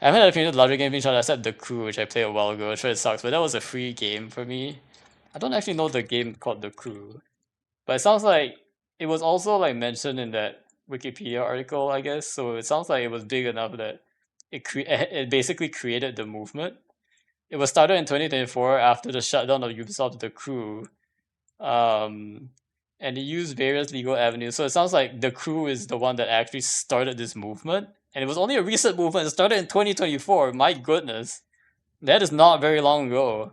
I haven't had a few larger game being shot except The Crew, which I played a while ago. Sure, it sucks, but that was a free game for me. I don't actually know the game called The Crew, but it sounds like it was also like mentioned in that Wikipedia article, I guess. So it sounds like it was big enough that it basically created the movement. It was started in 2024 after the shutdown of Ubisoft The Crew, um, and it used various legal avenues. So it sounds like The Crew is the one that actually started this movement, and it was only a recent movement. It started in 2024. My goodness, that is not very long ago.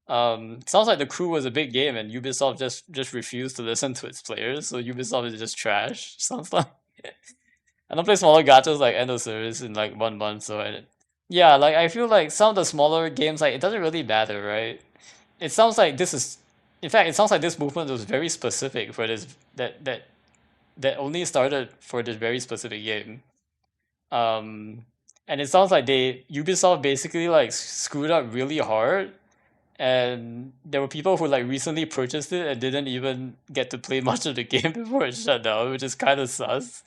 Sounds like The Crew was a big game, and Ubisoft just refused to listen to its players. So Ubisoft is just trash. Sounds like I don't play smaller gachas like End of Service in like 1 month. So yeah, like I feel like some of the smaller games, like it doesn't really matter, right? It sounds like this is, in fact, it sounds like this movement was very specific for this that only started for this very specific game. Um, and it sounds like Ubisoft basically like screwed up really hard, and there were people who like recently purchased it and didn't even get to play much of the game before it shut down, which is kind of sus.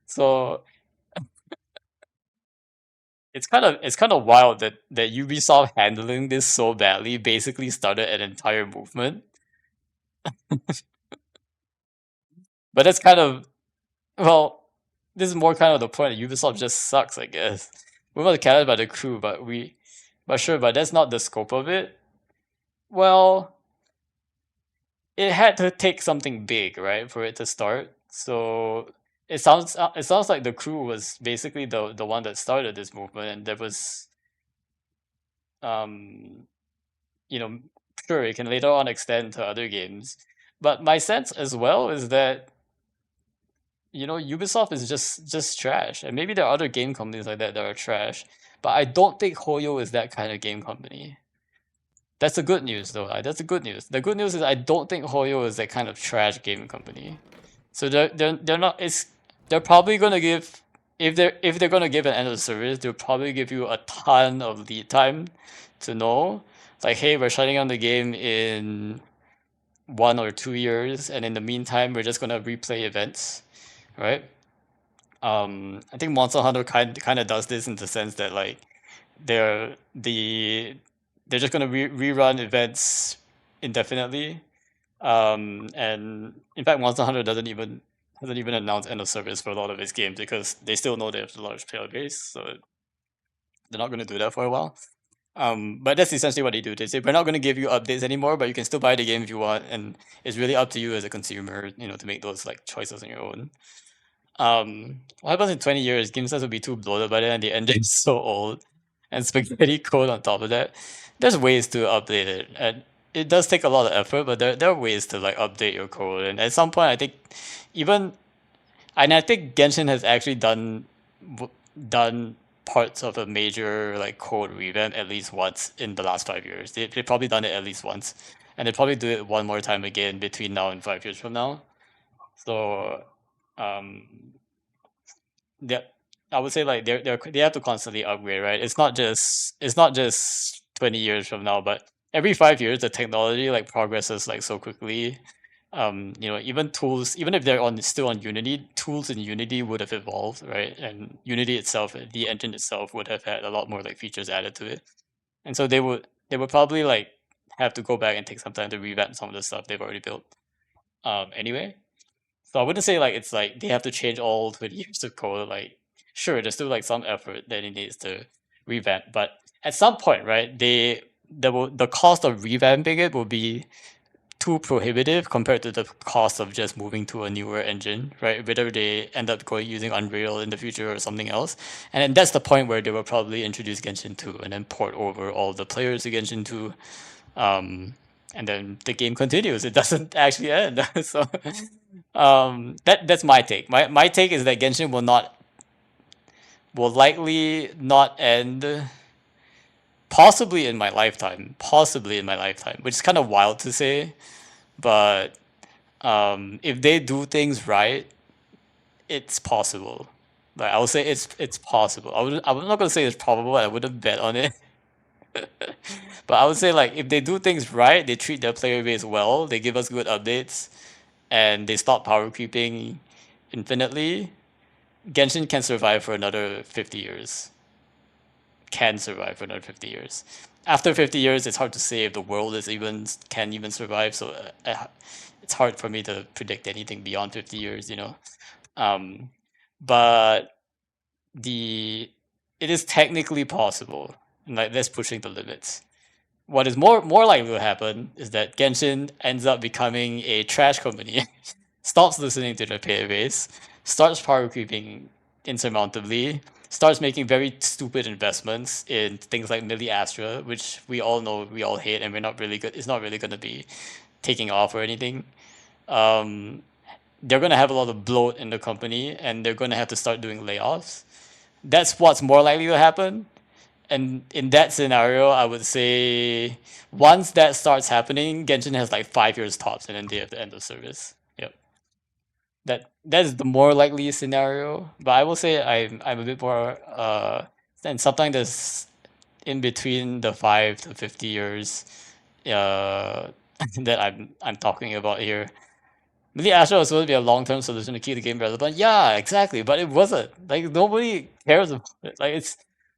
So it's kind of wild that Ubisoft handling this so badly basically started an entire movement. But that's kind of, well, this is more kind of the point that Ubisoft just sucks, I guess. We want to care about the crew, but sure, but that's not the scope of it. Well, it had to take something big, right, for it to start. So it sounds like the crew was basically the one that started this movement, and there was um you know sure it can later on extend to other games, but my sense as well is that Ubisoft is just trash, and maybe there are other game companies like that are trash, but I don't think Hoyo is that kind of game company. That's the good news, though. That's the good news. The good news is I don't think Hoyo is that kind of trash game company. So they're not. They're probably gonna give, if they're gonna give an end of service, they'll probably give you a ton of lead time to know, like, hey, we're shutting down the game in 1 or 2 years, and in the meantime, we're just gonna replay events, right? I think Monster Hunter kind of does this in the sense that like they're the they're just gonna rerun events indefinitely. And in fact, Monster Hunter doesn't even announce end of service for a lot of its games because they still know they have a large player base, so they're not gonna do that for a while. But that's essentially what they do. They say we're not gonna give you updates anymore, but you can still buy the game if you want, and it's really up to you as a consumer, to make those like choices on your own. What happens in 20 years? Game sets will be too bloated by then, and the engine's so old, and spaghetti code on top of that. There's ways to update it, and it does take a lot of effort, but there are ways to like update your code. And at some point, I think even, and I think Genshin has actually done parts of a major like code revamp at least once in the last 5 years. They've probably done it at least once, and they probably do it one more time again between now and 5 years from now. So, um, yeah, I would say like they have to constantly upgrade, right? It's not just 20 years from now, but every 5 years the technology like progresses like so quickly. Even tools, even if they're still on Unity, tools in Unity would have evolved, right? And Unity itself, the engine itself, would have had a lot more like features added to it. And so they would probably like have to go back and take some time to revamp some of the stuff they've already built. Anyway. So I wouldn't say like it's like they have to change all 20 years of code. Like, sure, there's still like some effort that it needs to revamp, but at some point, right, the cost of revamping it will be too prohibitive compared to the cost of just moving to a newer engine, right? Whether they end up going using Unreal in the future or something else, and then that's the point where they will probably introduce Genshin 2 and then port over all the players to Genshin 2, and then the game continues. It doesn't actually end. So that's my take. My take is that Genshin will likely not end, possibly in my lifetime, which is kind of wild to say, but if they do things right, it's possible. Like I would say it's possible. I'm not gonna say it's probable. I wouldn't bet on it. But I would say like if they do things right, they treat their player base well, they give us good updates, and they stop power creeping infinitely, Genshin can survive for another 50 years. can survive for another 50 years. After 50 years, it's hard to say if the world is even can even survive. So it's hard for me to predict anything beyond 50 years, you know. Um, but the it is technically possible. And like that's pushing the limits. What is more likely to happen is that Genshin ends up becoming a trash company, stops listening to their player base, starts power creeping insurmountably, starts making very stupid investments in things like Millie Astra, which we all know we all hate and we're not really good. It's not really going to be taking off or anything. Um, they're going to have a lot of bloat in the company and they're going to have to start doing layoffs. That's what's more likely to happen. And in that scenario, I would say once that starts happening, Genshin has like 5 years tops, and then they have the end of service. Yep, that is the more likely scenario. But I will say I'm a bit more and something that's in between the 5 to 50 years that I'm talking about here. Maybe Astra was supposed to be a long-term solution to keep the game relevant. Yeah, exactly. But it wasn't. Like nobody cares about it. Like it's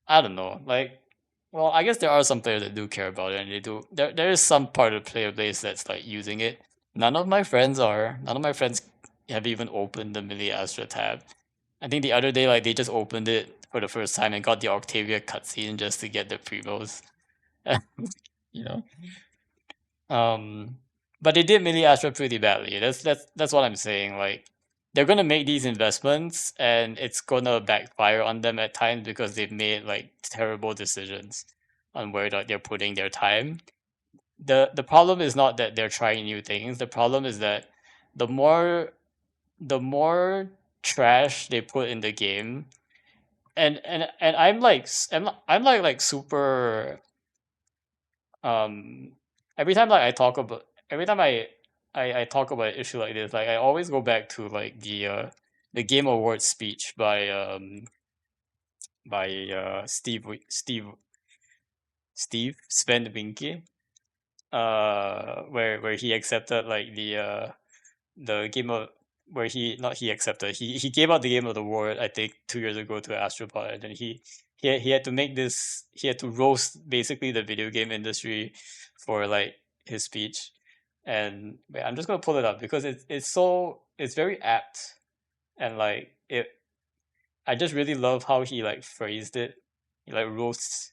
I don't know. Like well, I guess there are some players that do care about it and they do there is some part of the player base that's like using it. None of my friends are. None of my friends have even opened the Millie Astra tab. I think the other day like they just opened it for the first time and got the Octavia cutscene just to get the primos. you know? Um, but they did Millie Astra pretty badly. That's what I'm saying. Like they're gonna make these investments and it's gonna backfire on them at times because they've made like terrible decisions on where they're putting their time. The problem is not that they're trying new things. The problem is that the more the more trash they put in the game, and I'm like I'm like super um every time like I talk about every time I talk about an issue like this, like I always go back to like the Game Awards speech by Steve Sven Winke, where he accepted like the game of where he not he accepted he gave out the Game of the Award I think 2 years ago to Astropod, and then he had to make this he had to roast basically the video game industry for like his speech. And wait, I'm just gonna pull it up because it's very apt, and like it I just really love how he like phrased it. He like roasts.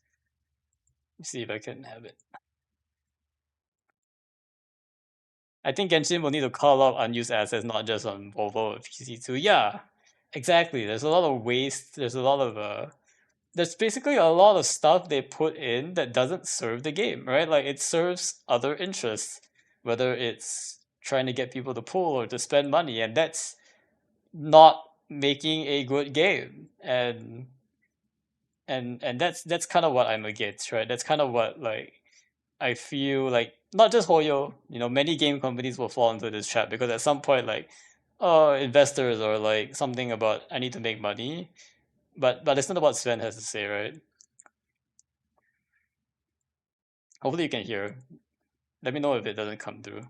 Let's see if I can have it. I think Genshin will need to call out unused assets, not just on Volvo or PC too. Yeah, exactly. There's a lot of waste. There's a lot of there's basically a lot of stuff they put in that doesn't serve the game, right? Like it serves other interests, whether it's trying to get people to pull or to spend money, and that's not making a good game. And that's kind of what I'm against, right? That's kind of what like I feel like not just Hoyo, many game companies will fall into this trap because at some point, like, oh, investors or like something about I need to make money, but it's not what Sven has to say, right? Hopefully you can hear. Let me know if it doesn't come through.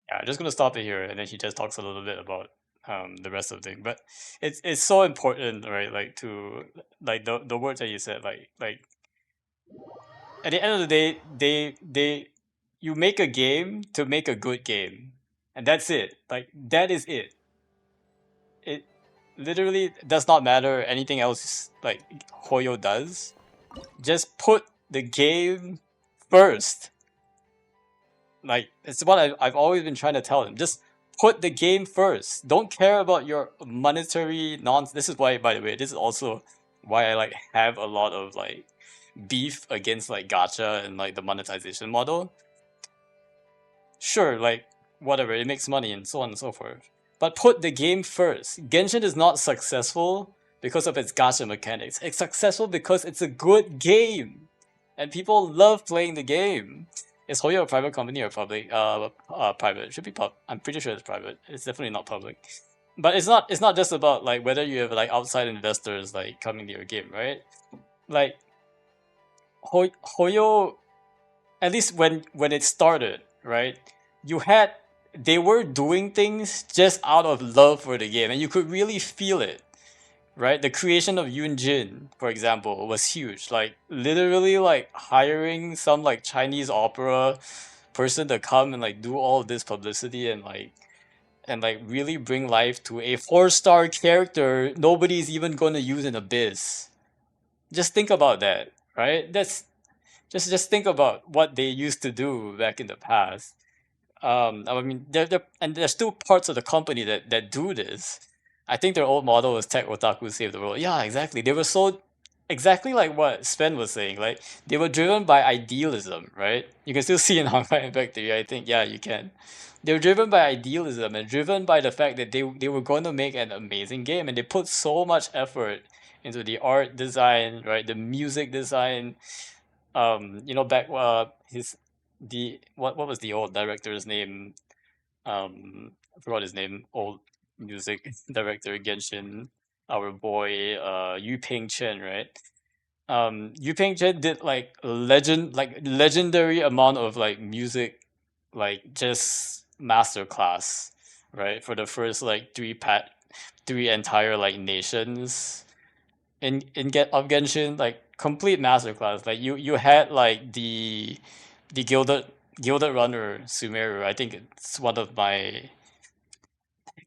Yeah, I'm just gonna stop it here, and then he just talks a little bit about the rest of the thing. But it's so important, right? Like to like the words that you said, like at the end of the day, they you make a game to make a good game, and that's it. Like that is it. It literally does not matter anything else like Hoyo does. Just put the game first. Like it's what I've always been trying to tell them. Just put the game first. Don't care about your monetary nonsense. This is why, by the way, this is also why I like have a lot of like beef against like gacha and like the monetization model. Sure, like whatever, it makes money and so on and so forth. But put the game first. Genshin is not successful because of its gacha mechanics. It's successful because it's a good game. And people love playing the game. Is Hoyo a private company or public? Private. It should be pub. I'm pretty sure it's private. It's definitely not public. But it's not just about like whether you have like outside investors like coming to your game, right? Like Hoyo, at least when it started, right? You had they were doing things just out of love for the game, and you could really feel it, right? The creation of Yunjin, for example, was huge. Like literally, like hiring some like Chinese opera person to come and like do all this publicity and like really bring life to a 4-star character nobody's even going to use in Abyss. Just think about that, right? That's just think about what they used to do back in the past. I mean, and there's still parts of the company that do this. I think their old model was Tech Otaku Save the World. Yeah, exactly. They were so exactly like what Sven was saying. Like they were driven by idealism, right? You can still see in Honkai Impact 3, I think. Yeah, you can. They were driven by idealism and driven by the fact that they were going to make an amazing game, and they put so much effort into the art design, right? The music design, you know, back his the what was the old director's name? I forgot his name. Old music director Genshin, our boy Yu Ping Chen, right? Yu Ping Chen did like legendary amount of like music, like just masterclass, right? For the first like three entire like nations in get of Genshin, like complete masterclass. Like you had like the Gilded Runner Sumeru. I think it's one of my.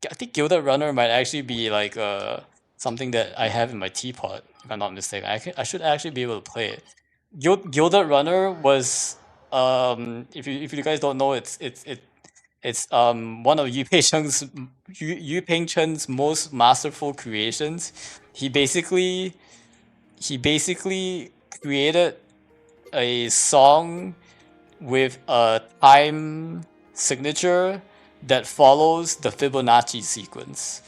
I think Gilded Runner might actually be like something that I have in my teapot, if I'm not mistaken. I should actually be able to play it. Gilded Runner was if you guys don't know, it's one of Yu Ping Chen's most masterful creations. He basically he basically created a song with a time signature that follows the Fibonacci sequence.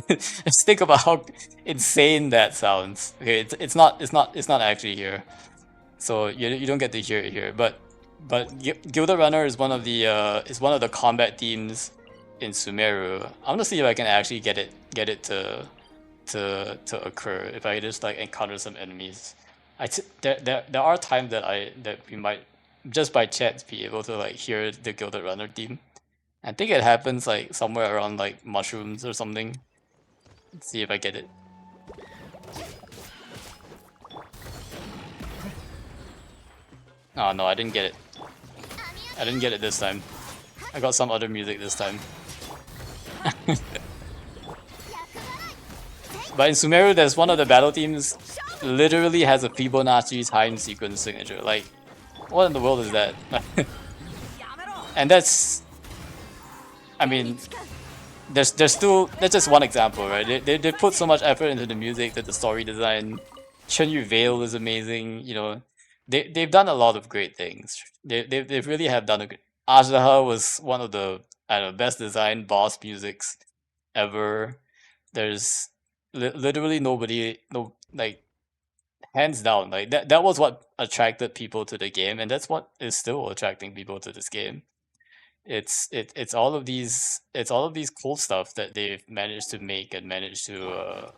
Just think about how insane that sounds. Okay, it's not actually here, so you don't get to hear it here. But Gilded Runner is one of the combat themes in Sumeru. I want to see if I can actually get it to occur if I just like encounter some enemies. There are times that we might just by chance be able to like hear the Gilded Runner theme. I think it happens like somewhere around like mushrooms or something. Let's see if I get it. Oh no, I didn't get it. I didn't get it this time. I got some other music this time. But in Sumeru, there's one of the battle teams literally has a Fibonacci time sequence signature. Like, what in the world is that? And that's, I mean, there's still that's just one example, right? They put so much effort into the music, that the story design. Shenyu Vale is amazing. You know, they've done a lot of great things. They really have done a good. Ajaha was one of the I don't know best designed boss musics ever. There's literally nobody, no like hands down, like that was what attracted people to the game, and that's what is still attracting people to this game. It's all of these cool stuff that they've managed to make and managed to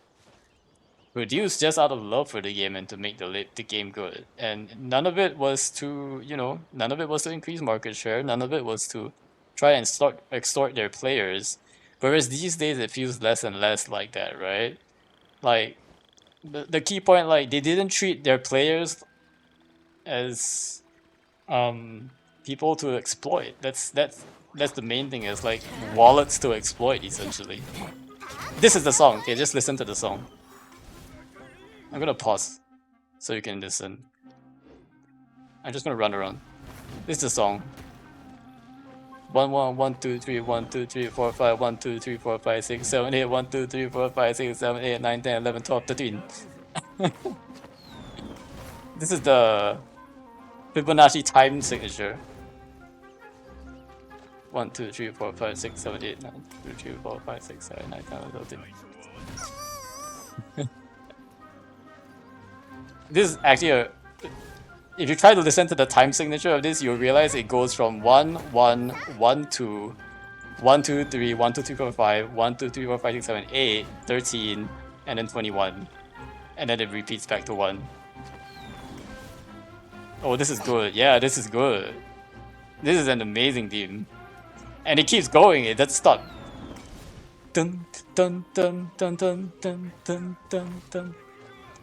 produce just out of love for the game and to make the game good. And none of it was to, you know, none of it was to increase market share. None of it was to try and extort their players. Whereas these days it feels less and less like that, right? Like the key point, like they didn't treat their players as people to exploit. That's the main thing, is like wallets to exploit essentially. This is the song. Okay, just listen to the song. I'm gonna pause so you can listen. I'm just gonna run around. This is the song. 1 1 1 2 3 1 2 3 4 5 1 2 3 4 5 6 7 8 1 2 3 4 5 6 7 8 9 10 11 12 13. This is the Fibonacci time signature. 1 2 3 4 5 6 7 8 9 2 3 4 5 6 7 9 10 11 12 13. This is actually a. If you try to listen to the time signature of this, you'll realize it goes from 1 1 1 2 1 2 3 1 2 3 4 5 1 2 3 4 5 6 7 8 13 and then 21, and then it repeats back to 1. Oh, this is good. Yeah, this is good. This is an amazing theme, and it keeps going. It doesn't stop. Dun dun dun dun dun dun dun dun dun.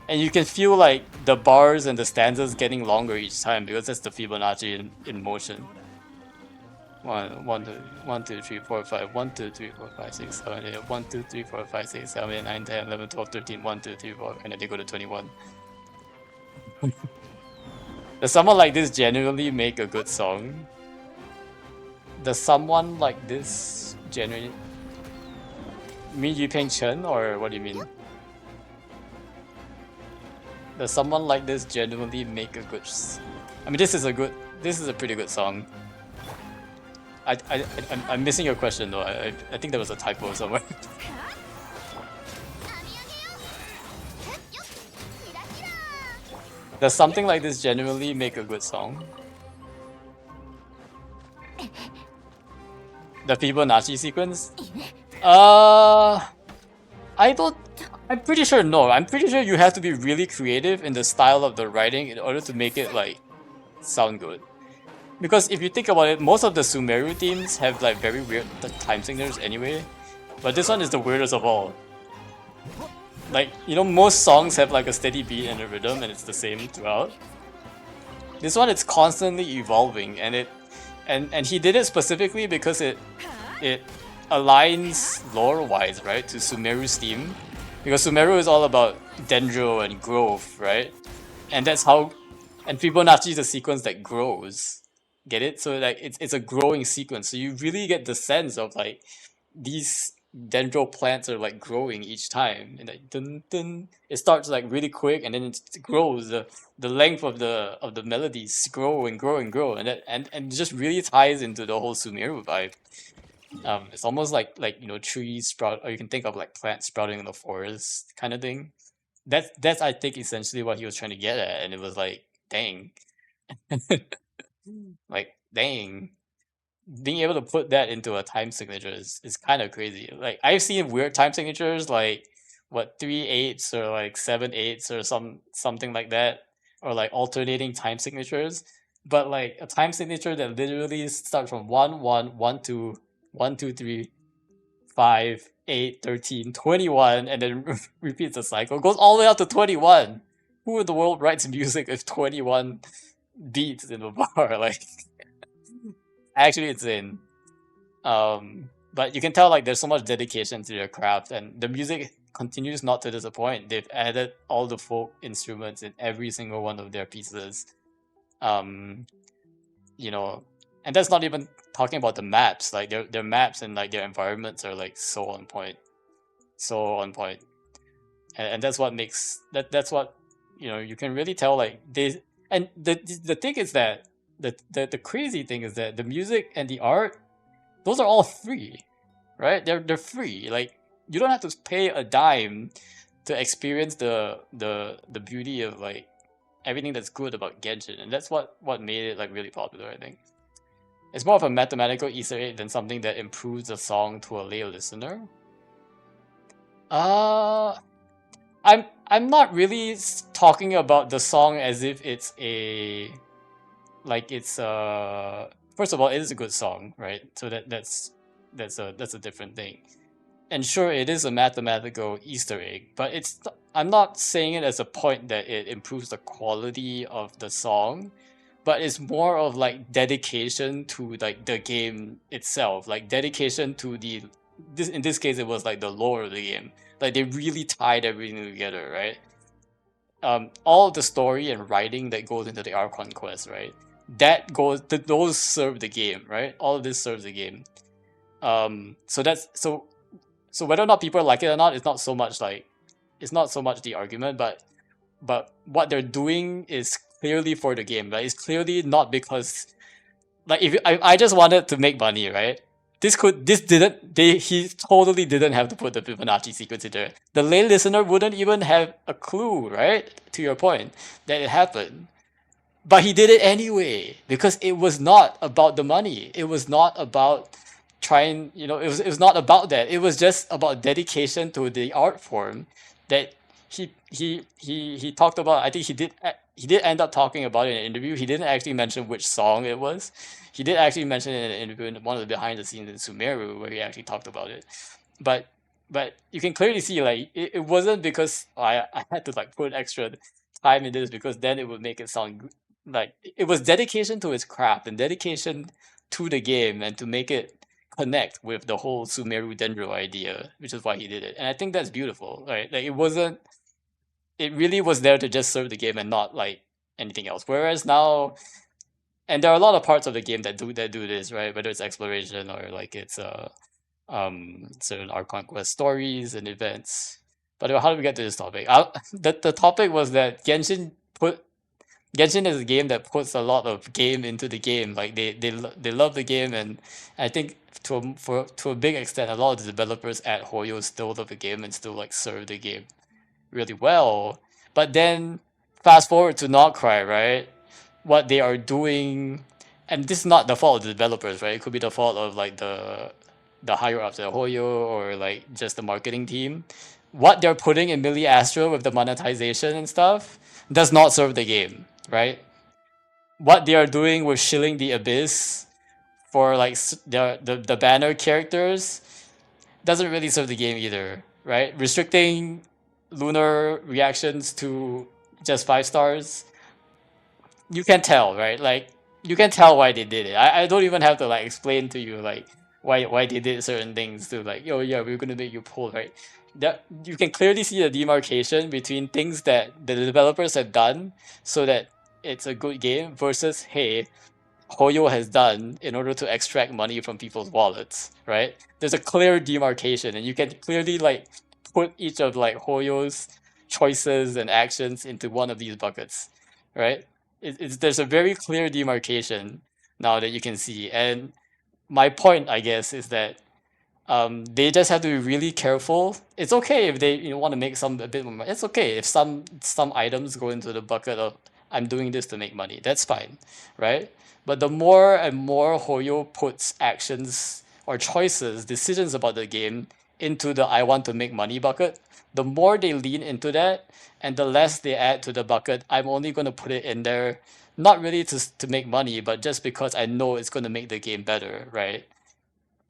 And you can feel like the bars and the stanzas getting longer each time, because that's the Fibonacci in motion. 1 1 2 1 2 3 4 5 1 2 3 4 5 6 7 8 1 2 3 4 5 6 7 8 9 10 11 12 13 1 2 3 4, and then they go to 21. Does someone like this genuinely make a good song? Does someone like this genuinely mean Yu Peng Chen, or what do you mean? Does someone like this genuinely make a good? I mean, this is a pretty good song. I'm missing your question though. I think there was a typo somewhere. Does something like this genuinely make a good song? The Fibonacci sequence? I'm pretty sure no. I'm pretty sure you have to be really creative in the style of the writing in order to make it like sound good. Because if you think about it, most of the Sumeru themes have like very weird time signatures anyway, but this one is the weirdest of all. Like, you know, most songs have like a steady beat and a rhythm, and it's the same throughout. This one, it's constantly evolving, and he did it specifically because it aligns lore-wise, right, to Sumeru's theme. Because Sumeru is all about dendro and growth, right? And that's how. And Fibonacci is a sequence that grows. Get it? So like it's a growing sequence. So you really get the sense of like these dendro plants are like growing each time, and like dun dun. It starts like really quick, and then it grows. The length of the melodies grow and grow and grow, and it just really ties into the whole Sumeru vibe. It's almost like you know, trees sprout, or you can think of like plants sprouting in the forest kind of thing. That's I think essentially what he was trying to get at, and it was like, dang, like dang, being able to put that into a time signature is kind of crazy. Like I've seen weird time signatures, like what 3/8 or like 7/8 or something like that, or like alternating time signatures. But like a time signature that literally starts from 1 1 1 2 1 2 3 5 8 13 21, and then repeats the cycle, goes all the way up to 21. Who in the world writes music with 21 beats in a bar? Like, actually insane. But you can tell like there's so much dedication to their craft, and the music continues not to disappoint. They've added all the folk instruments in every single one of their pieces. You know, and that's not even talking about the maps. Like their maps and like their environments are like so on point, and that's what makes that's what, you know, you can really tell like they. And the thing is that the crazy thing is that the music and the art, those are all free, right? They're free. Like you don't have to pay a dime to experience the beauty of like everything that's good about Genshin, and that's what made it like really popular. I think it's more of a mathematical Easter egg than something that improves the song to a lay listener. I'm not really talking about the song as if it's a like it's first of all, it is a good song, right? So that's a different thing. And sure, it is a mathematical Easter egg, but I'm not saying it as a point that it improves the quality of the song, but it's more of like dedication to like the game itself, like dedication to this in this case it was like the lore of the game. Like they really tied everything together, right? All of the story and writing that goes into the Archon quest, right? Those serve the game, right? All of this serves the game. So whether or not people like it or not, it's not so much the argument, but what they're doing is clearly for the game. Like it's clearly not because like if I just wanted to make money, right? This didn't they he totally didn't have to put the Fibonacci sequence in there. The lay listener wouldn't even have a clue, right? To your point, that it happened. But he did it anyway because it was not about the money. It was not about trying, it was not about that. It was just about dedication to the art form that he talked about. I think he did end up talking about it in an interview. He didn't actually mention which song it was. He did actually mention it in an interview in one of the behind the scenes in Sumeru where he actually talked about it. But you can clearly see like it wasn't because I had to like put extra time in this because then it would make it sound like it was dedication to his craft and dedication to the game and to make it connect with the whole Sumeru Dendro idea, which is why he did it. And I think that's beautiful, right? Like it really was there to just serve the game and not like anything else. Whereas now, and there are a lot of parts of the game that do this, right? Whether it's exploration or like it's certain Archon quest stories and events. But how did we get to this topic? The topic was that Genshin is a game that puts a lot of game into the game. Like they love the game, and I think to a big extent, a lot of the developers at Hoyo still love the game and still like serve the game really well. But then fast forward to Not Cry, right? What they are doing, and this is not the fault of the developers, right? It could be the fault of like the higher ups at Hoyo or like just the marketing team. What they're putting in Millie Astro with the monetization and stuff does not serve the game, right? What they are doing with shilling the abyss for like the banner characters doesn't really serve the game either, right? Restricting lunar reactions to just 5 stars, you can tell, right? Like you can tell why they did it. I don't even have to like explain to you like why they did certain things to like, oh yeah, we're gonna make you pull, right? That you can clearly see the demarcation between things that the developers have done so that it's a good game versus hey, Hoyo has done in order to extract money from people's wallets, right? There's a clear demarcation, and you can clearly like put each of like Hoyo's choices and actions into one of these buckets, right? There's a very clear demarcation now that you can see, and my point, I guess, is that they just have to be really careful. It's okay if they want to make some a bit more money. It's okay if some items go into the bucket of I'm doing this to make money. That's fine, right? But the more and more Hoyo puts actions or choices, decisions about the game into the I want to make money bucket, the more they lean into that and the less they add to the bucket, I'm only going to put it in there not really to make money, but just because I know it's going to make the game better, right?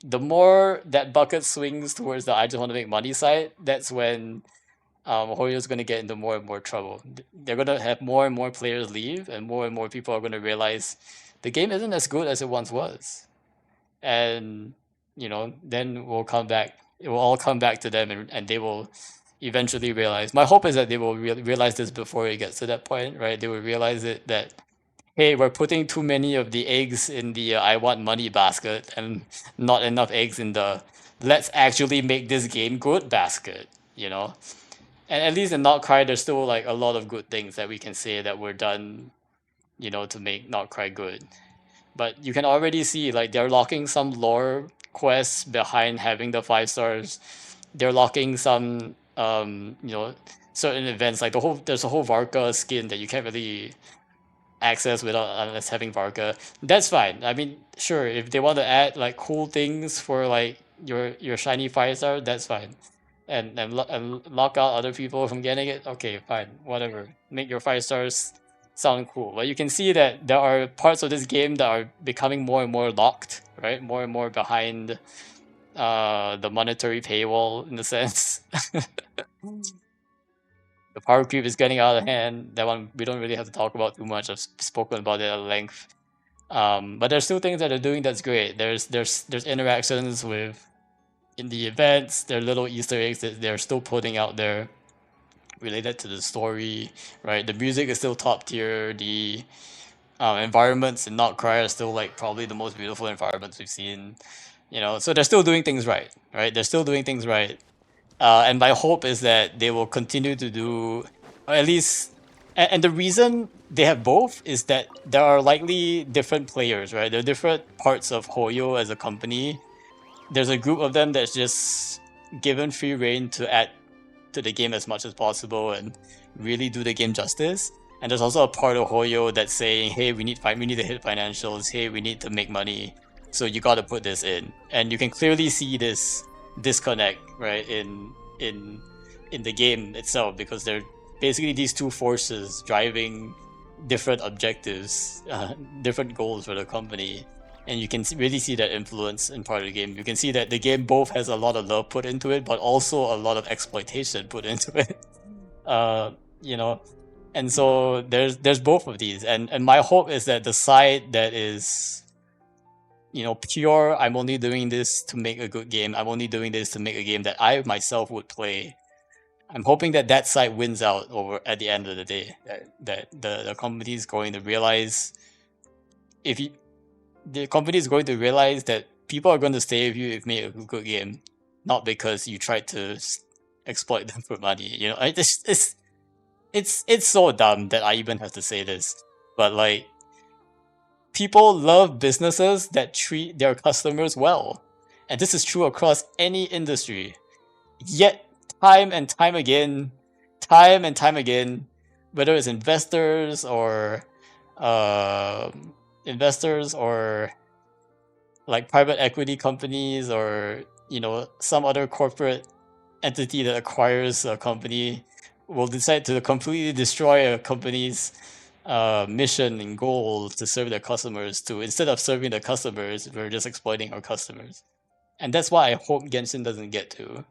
The more that bucket swings towards the I just want to make money side, that's when Horio's going to get into more and more trouble. They're going to have more and more players leave, and more people are going to realize the game isn't as good as it once was. And, then we'll come back. It will all come back to them, and they will eventually realize. My hope is that they will realize this before it gets to that point, right? They will realize it that hey, we're putting too many of the eggs in the I want money basket and not enough eggs in the let's actually make this game good basket, you know? And at least in Not Cry, there's still like a lot of good things that we can say that were done, to make Not Cry good. But you can already see like they're locking some lore quests behind having the 5 stars. They're locking some certain events like there's a whole Varka skin that you can't really access without unless having Varka. That's fine. I mean, sure, if they want to add like cool things for like your shiny 5 star, that's fine. And lock out other people from getting it. Okay, fine, whatever. Make your 5 stars sound cool. But you can see that there are parts of this game that are becoming more and more locked, right? More and more behind the monetary paywall in the sense. The power creep is getting out of hand. That one we don't really have to talk about too much. I've spoken about it at length. But there's still things that they're doing that's great. There's interactions with in the events. There are little Easter eggs that they're still putting out there related to the story, right? The music is still top tier. The environments in Not Cry are still like probably the most beautiful environments we've seen. You know, so they're still doing things right, right? They're still doing things right. And my hope is that they will continue to do, or at least, and the reason they have both is that there are likely different players, right? There are different parts of Hoyo as a company. There's a group of them that's just given free reign to add to the game as much as possible and really do the game justice. And there's also a part of Hoyo that's saying, "Hey, we need to hit financials. Hey, we need to make money. So you got to put this in." And you can clearly see this disconnect, right, in the game itself because they're basically these two forces driving different objectives, different goals for the company. And you can really see that influence in part of the game. You can see that the game both has a lot of love put into it, but also a lot of exploitation put into it. You know, and so there's both of these, and my hope is that the side that is, you know, pure, I'm only doing this to make a good game. I'm only doing this to make a game that I myself would play. I'm hoping that that side wins out over at the end of the day. That the company is going to realize if you the company is going to realize that people are going to stay with you if you make a good game, not because you tried to exploit them for money. You know, it's so dumb that I even have to say this, but like people love businesses that treat their customers well, and this is true across any industry. Yet, time and time again, whether it's uh, investors or like private equity companies or you know some other corporate entity that acquires a company will decide to completely destroy a company's mission and goal to serve their customers to instead of serving the customers we're just exploiting our customers, and that's why I hope Genshin doesn't get to.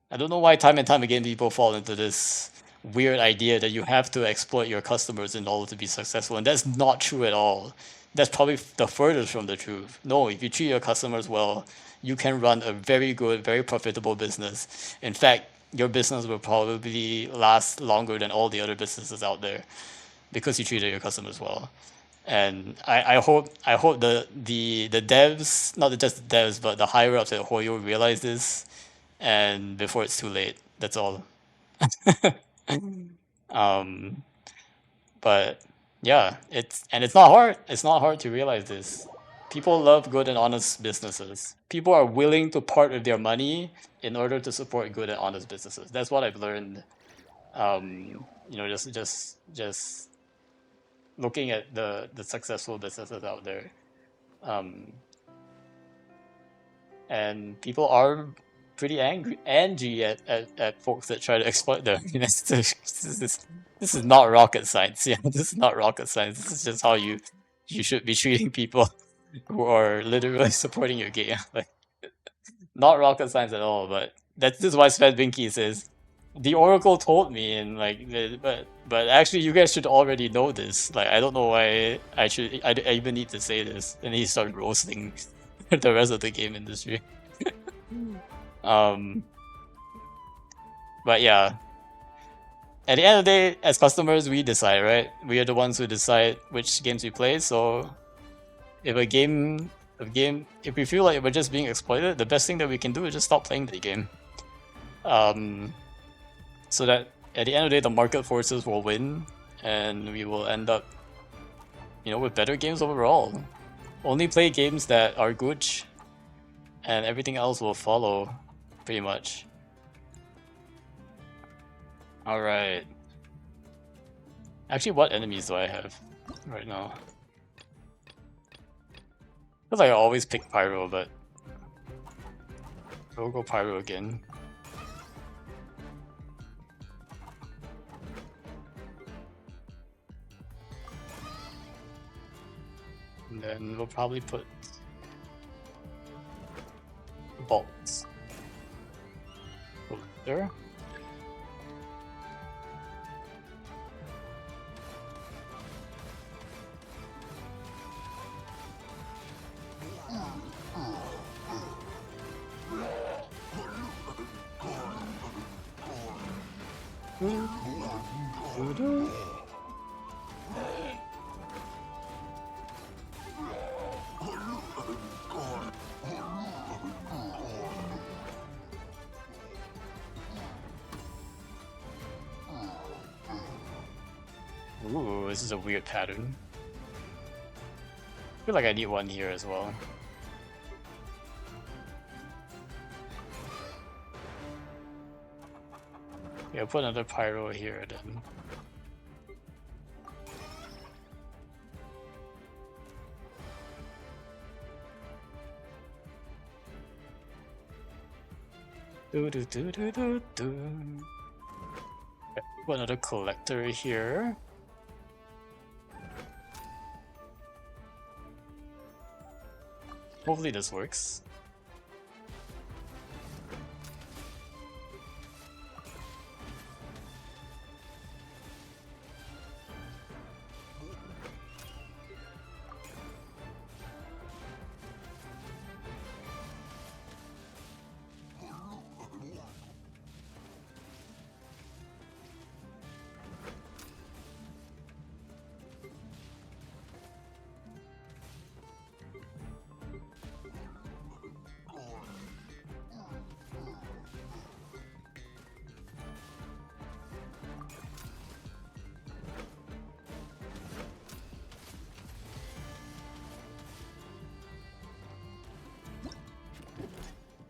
I don't know why time and time again people fall into this weird idea that you have to exploit your customers in order to be successful, and that's not true at all. That's probably the furthest from the truth. No, if you treat your customers well, you can run a very good, very profitable business. In fact, your business will probably last longer than all the other businesses out there because you treated your customers well. And I hope the devs, not just the devs, but the higher ups at Hoyo realize this and before it's too late. That's all. um, but yeah, it's not hard. It's not hard to realize this. People love good and honest businesses. People are willing to part with their money in order to support good and honest businesses. That's what I've learned. You know, just looking at the successful businesses out there. Um, and people are pretty angry at folks that try to exploit them. You know, this is not rocket science. Yeah, this is not rocket science. This is just how you should be treating people who are literally supporting your game. Like not rocket science at all. But this is why Sven Binky says the Oracle told me, and like, but actually, you guys should already know this. Like, I don't know why I even need to say this. And he started roasting the rest of the game industry. Um, but yeah, at the end of the day, as customers, we decide, right? We are the ones who decide which games we play. So if if we feel like we're just being exploited, the best thing that we can do is just stop playing the game. So that at the end of the day, the market forces will win, and we will end up, you know, with better games overall. Only play games that are good, and everything else will follow, pretty much. All right. Actually, what enemies do I have right now? Feels like I always pick Pyro, but we'll go Pyro again. And then we'll probably put bolts. Collector. Ooh, this is a weird pattern. I feel like I need one here as well. Yeah, put another pyro here then. Do do do do do do. Okay, put another collector here. Hopefully this works.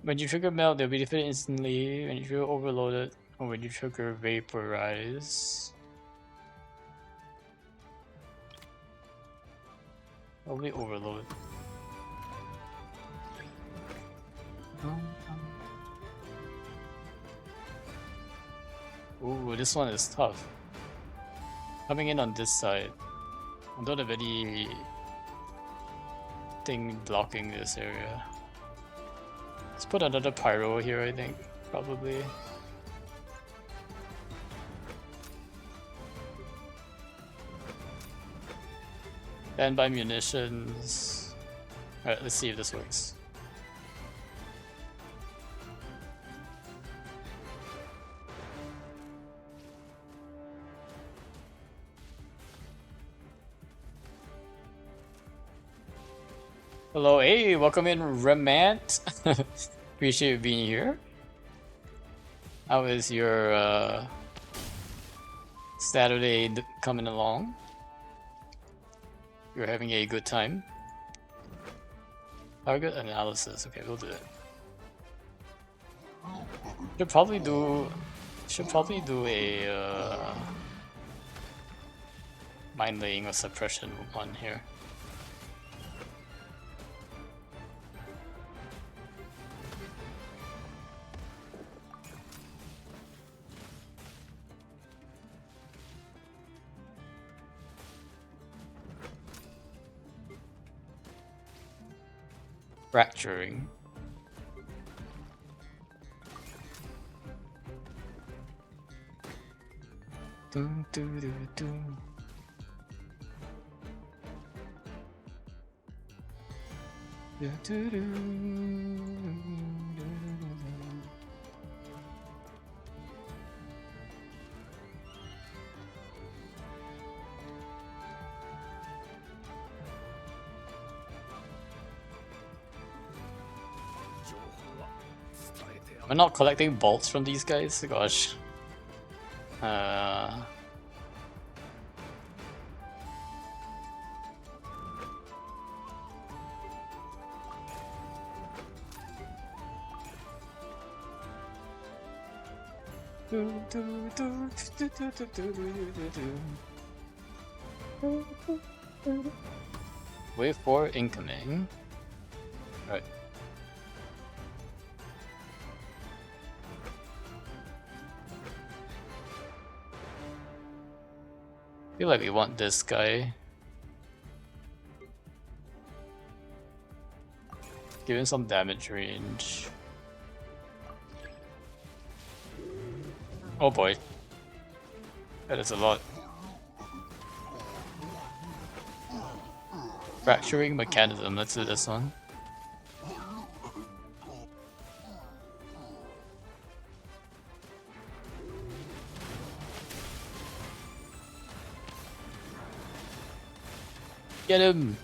When you trigger melt, they'll be defeated instantly. When you trigger overloaded, or when you trigger vaporize. Probably overload. Ooh, this one is tough. Coming in on this side. I don't have any thing blocking this area. Let's put another pyro here, I think, probably. And buy munitions. Alright, let's see if this works. Hello, hey, welcome in, Remant. Appreciate you being here. How is your Saturday coming along? You're having a good time. Target analysis. Okay, we'll do it. Should probably do a mind laying or suppression one here. Fracturing. Dun, dun, dun, dun. Dun, dun, dun. Am I not collecting bolts from these guys? Gosh. Wave 4 incoming. Alright. I feel like we want this guy. Give him some damage range. Oh boy. That is a lot. Fracturing mechanism, let's do this one. Get him!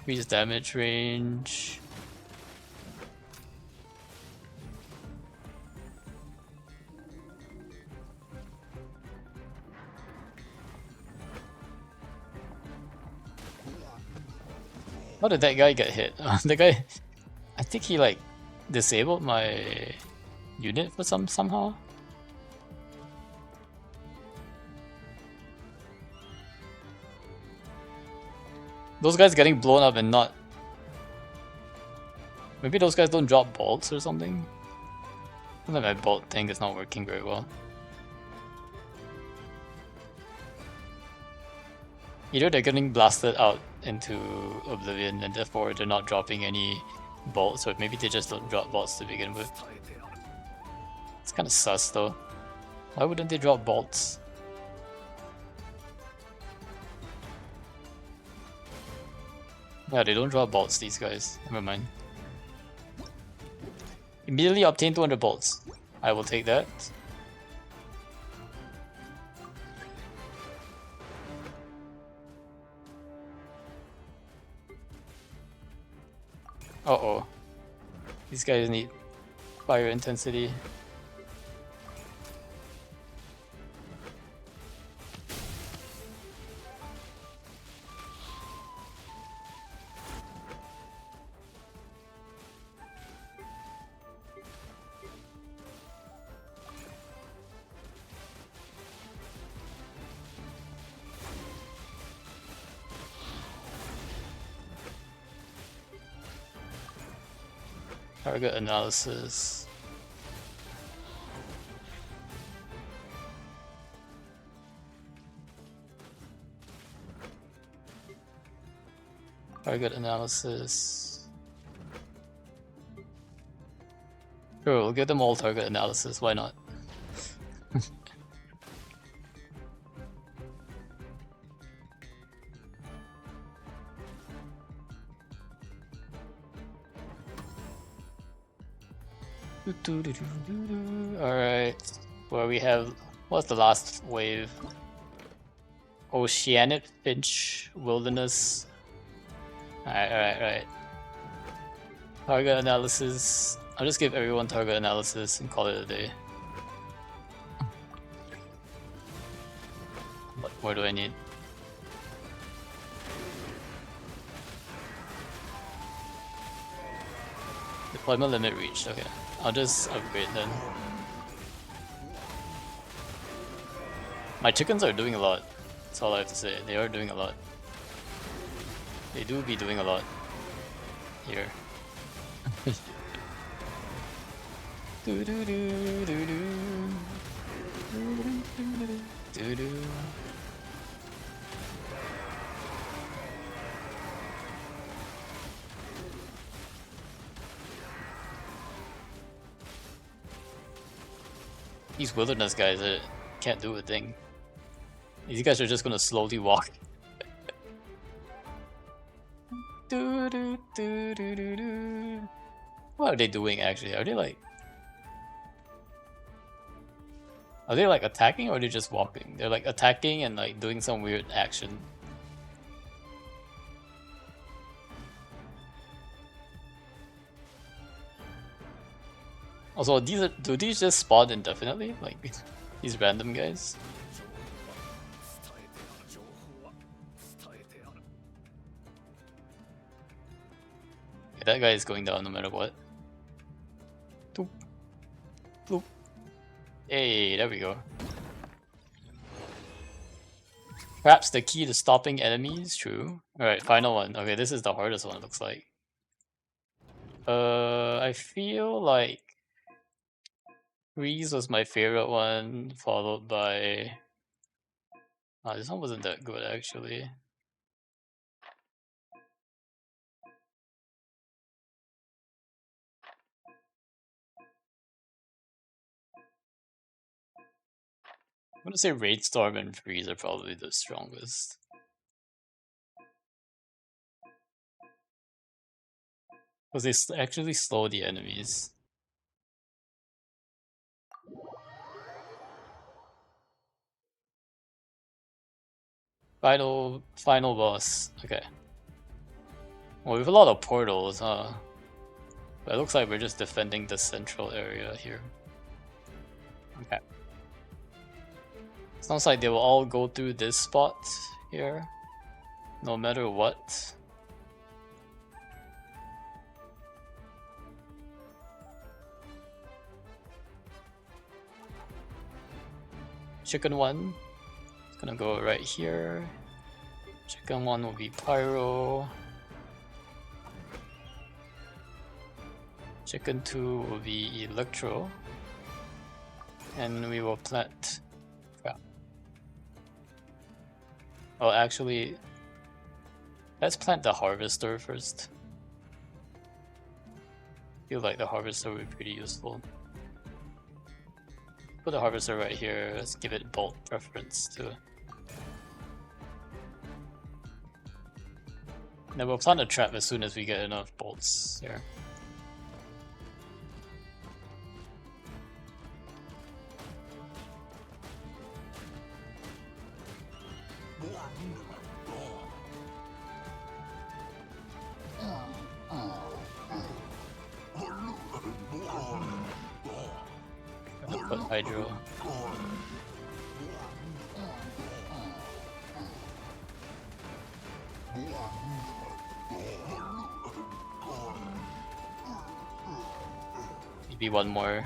Increase damage range. How did that guy get hit? The guy, I think he like disabled my unit for somehow. Those guys getting blown up and not. Maybe those guys don't drop bolts or something. I think my bolt thing is not working very well. Either they're getting blasted out into oblivion and therefore they're not dropping any bolts, or maybe they just don't drop bolts to begin with. It's kind of sus though. Why wouldn't they drop bolts? Yeah, they don't drop bolts, these guys. Never mind. Immediately obtain 200 bolts. I will take that. Uh-oh. These guys need fire intensity. Target analysis. Target analysis. Sure, we'll give them all target analysis, why not? Alright, where we have, what's the last wave? Oceanic Finch Wilderness. Alright. Target analysis. I'll just give everyone target analysis and call it a day. What more do I need? Deployment limit reached, okay. I'll just upgrade then. My chickens are doing a lot. That's all I have to say. They are doing a lot. They do be doing a lot. Here. Do do do do do do do. These wilderness guys can't do a thing. These guys are just gonna slowly walk. Do, do, do, do, do, do. What are they doing actually? Are they like attacking, or are they just walking? They're like attacking and like doing some weird action. Also, do these just spawn indefinitely? Like these random guys? Okay, that guy is going down no matter what. Boop. Boop. Hey, there we go. Perhaps the key to stopping enemies? True. Alright, final one. Okay, this is the hardest one, it looks like. I feel like Freeze was my favorite one, followed by... this one wasn't that good, actually. I'm gonna say Raidstorm and Freeze are probably the strongest. Because they actually slow the enemies. Final boss. Okay. Well, we have a lot of portals, huh? But it looks like we're just defending the central area here. Okay. Sounds like they will all go through this spot here, no matter what. Chicken 1 is gonna go right here. Chicken 1 will be Pyro. Chicken 2 will be Electro. And we will plant... Crap. Oh, actually, let's plant the Harvester first. I feel like the Harvester would be pretty useful. Put the Harvester right here, let's give it bolt preference too. Then we'll plant a trap as soon as we get enough bolts here. Put Hydro. Maybe one more.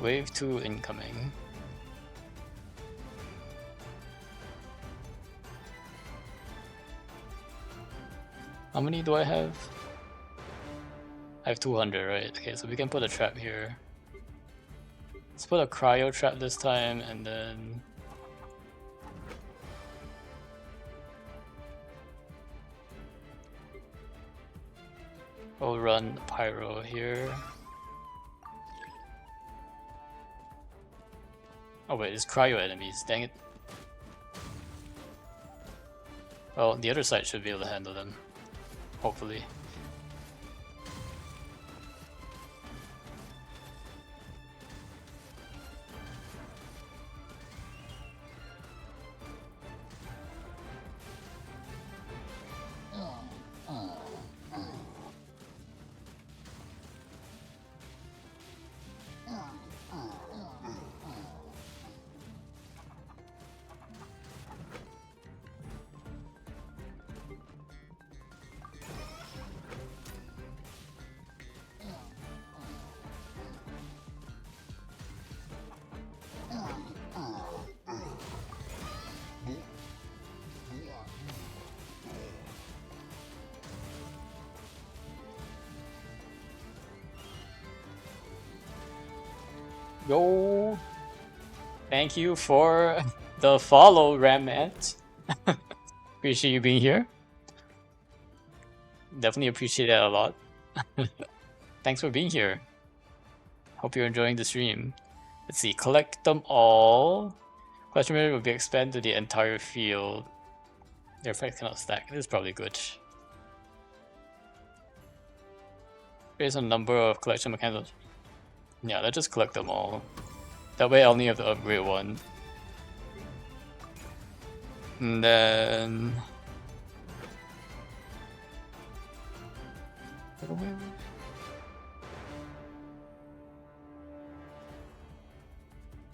Wave 2 incoming. How many do I have? I have 200, right? Okay, so we can put a trap here. Let's put a cryo trap this time, and then... we'll run Pyro here. Oh wait, it's cryo enemies, dang it. Well, the other side should be able to handle them. Hopefully. Yo! Thank you for the follow, Ramant. Appreciate you being here. Definitely appreciate that a lot. Thanks for being here. Hope you're enjoying the stream. Let's see, collect them all. Question rate will be expanded to the entire field. Their effects cannot stack. This is probably good. Based on number of collection mechanisms. Yeah, let's just collect them all. That way I only have to upgrade one. And then...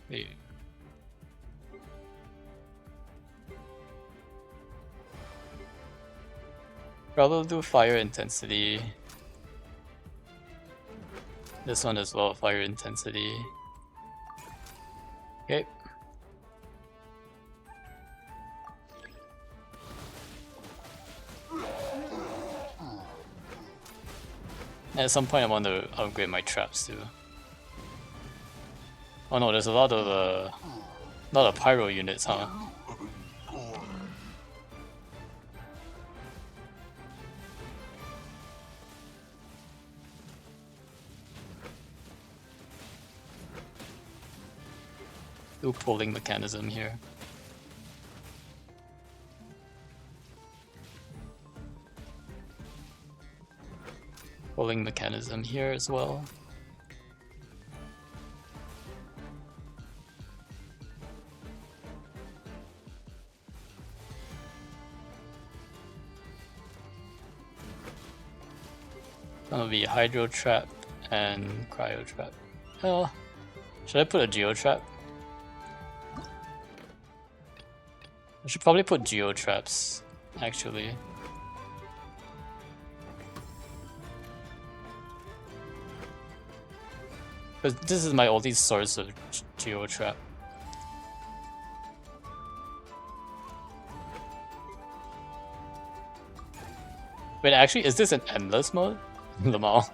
Wait. Probably do fire intensity. This one as well, fire intensity. Okay. At some point I want to upgrade my traps too. Oh no, there's a lot of pyro units, huh? Do pulling mechanism here. Pulling mechanism here as well. Gonna be hydro trap and cryo trap. Oh, should I put a geo trap? I should probably put geo traps, actually. Because this is my only source of geo trap. Wait, actually, is this an endless mode? Lamal.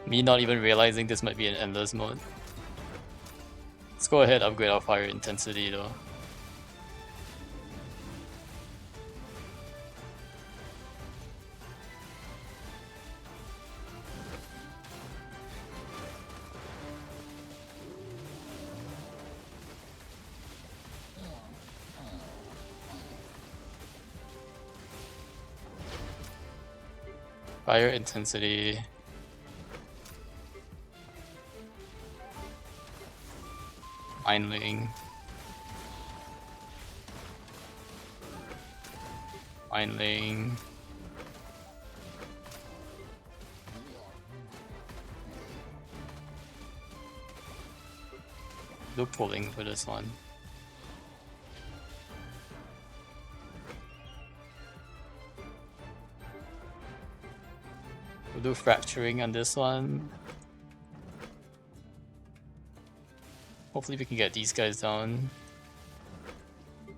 Me not even realizing this might be an endless mode. Let's go ahead and upgrade our fire intensity though. Fire intensity. Mining. Mining. Do pulling for this one. We'll do fracturing on this one. Hopefully we can get these guys down.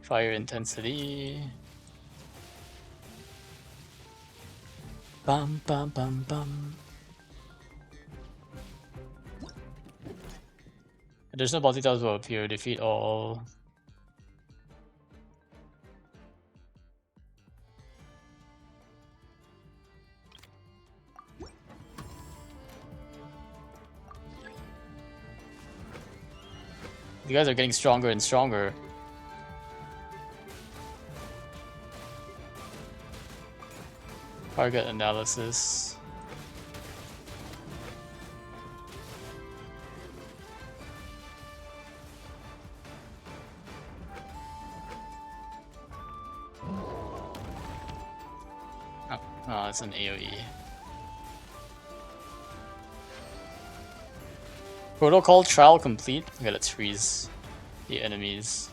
Fire intensity. Bum bum bum bum. Additional bounty tiles will appear. Defeat all. You guys are getting stronger and stronger. Target analysis. Oh, it's an AoE. Protocol trial complete. Okay, let's freeze the enemies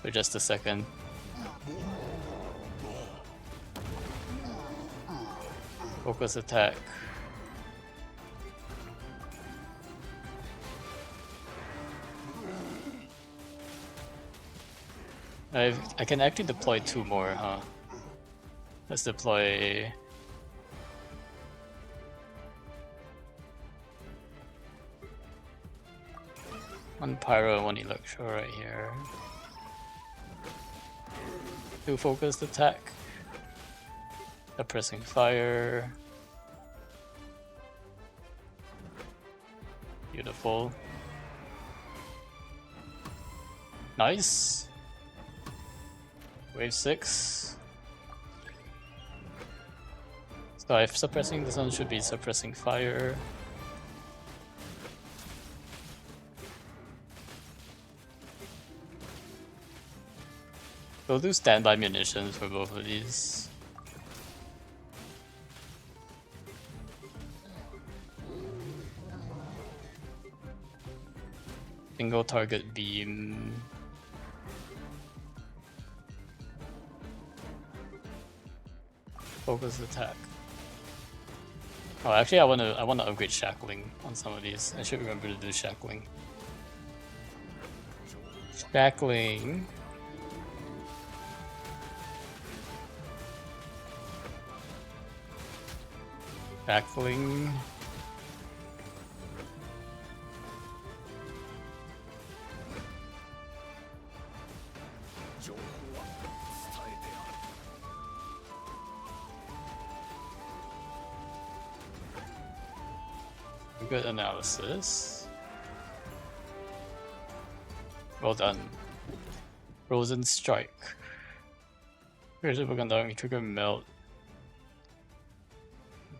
for just a second. Focus attack. I can actually deploy 2 more, huh? Let's deploy. One pyro and one electro right here. 2 focused attack. Suppressing fire. Beautiful. Nice. Wave 6. So if suppressing this one should be suppressing fire. We'll do standby munitions for both of these. Single target beam. Focus attack. Oh, actually, I wanna upgrade shackling on some of these. I should remember to do shackling. Shackling. Backling. Good analysis. Well done. Frozen Strike. Here's a conducting trigger melt.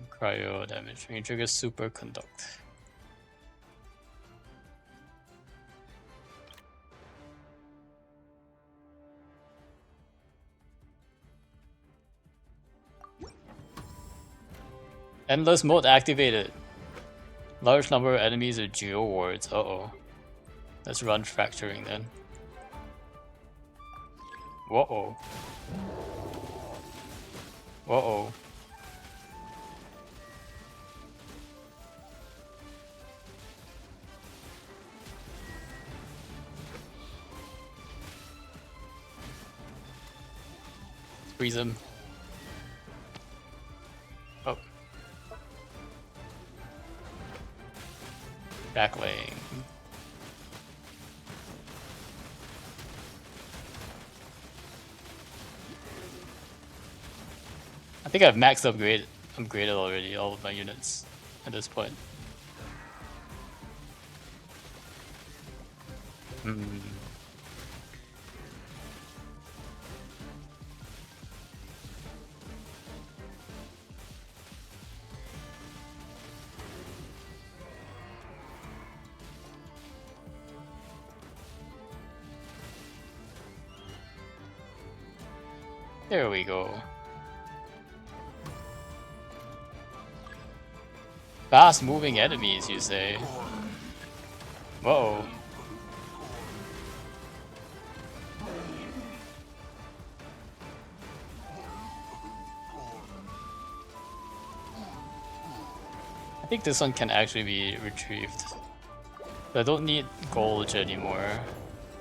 Cryo damage. When you trigger super conduct. Endless mode activated. Large number of enemies are geo wards. Uh-oh. Let's run fracturing then. Whoa. Whoa. Freeze him. Oh. Backling. I think I've max upgraded already all of my units at this point. There we go. Fast moving enemies, you say? Whoa. I think this one can actually be retrieved. But I don't need gold anymore.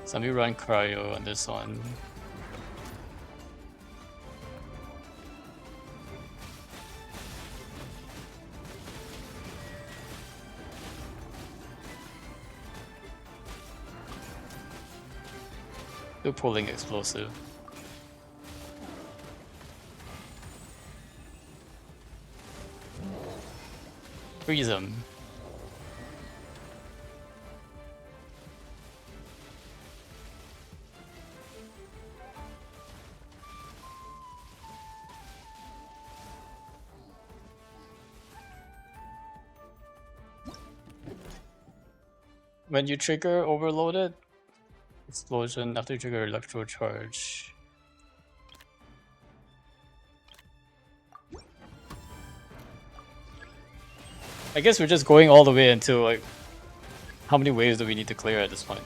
So let me run cryo on this one. Do pulling explosive. Freeze him. When you trigger overloaded, explosion after you trigger electro charge. I guess we're just going all the way until like how many waves do we need to clear at this point?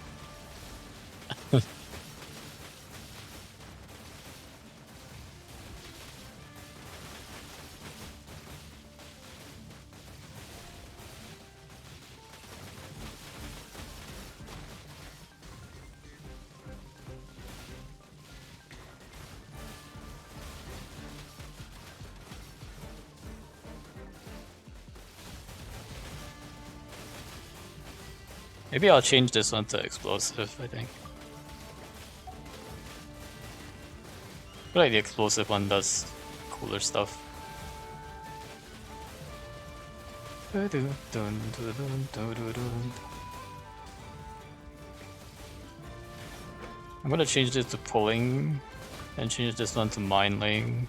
Maybe I'll change this one to explosive, I think. I feel like the explosive one does cooler stuff. I'm gonna change this to pulling and change this one to mindling.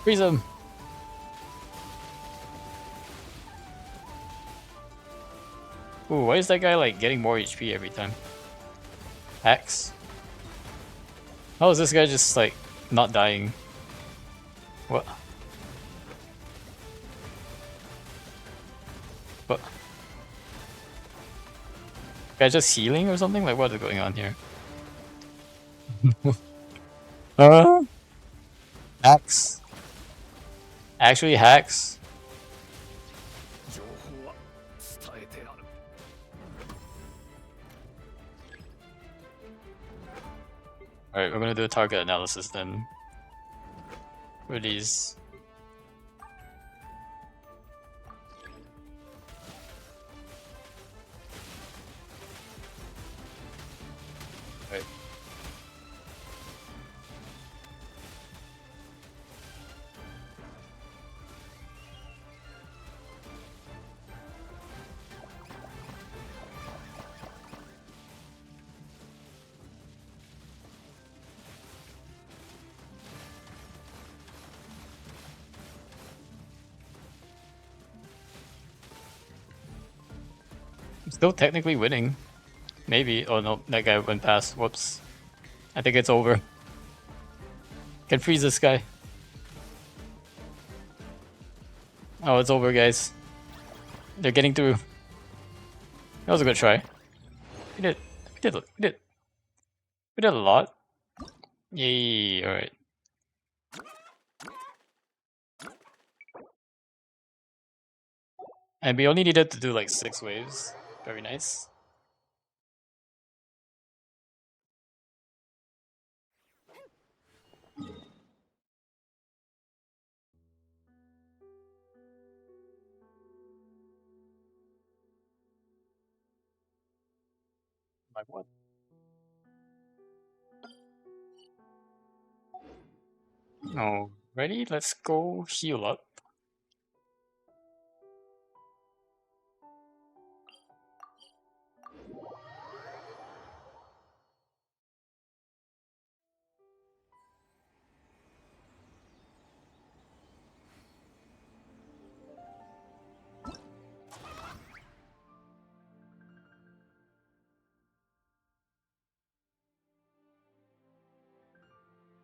Freeze him! Ooh, why is that guy like getting more HP every time? Hacks? How is this guy just like not dying? What? What? Guy just healing or something? Like what is going on here? Hacks? Actually hacks? Alright, we're gonna do a target analysis then. release. Right. I'm still technically winning. Maybe. Oh no, that guy went past. Whoops. I think it's over. Can freeze this guy. Oh, it's over, guys. They're getting through. That was a good try. We did. We did. We did. We did a lot. Yay! All right. And we only needed to do like 6 waves. Very nice. Like what? Alrighty, let's go heal up.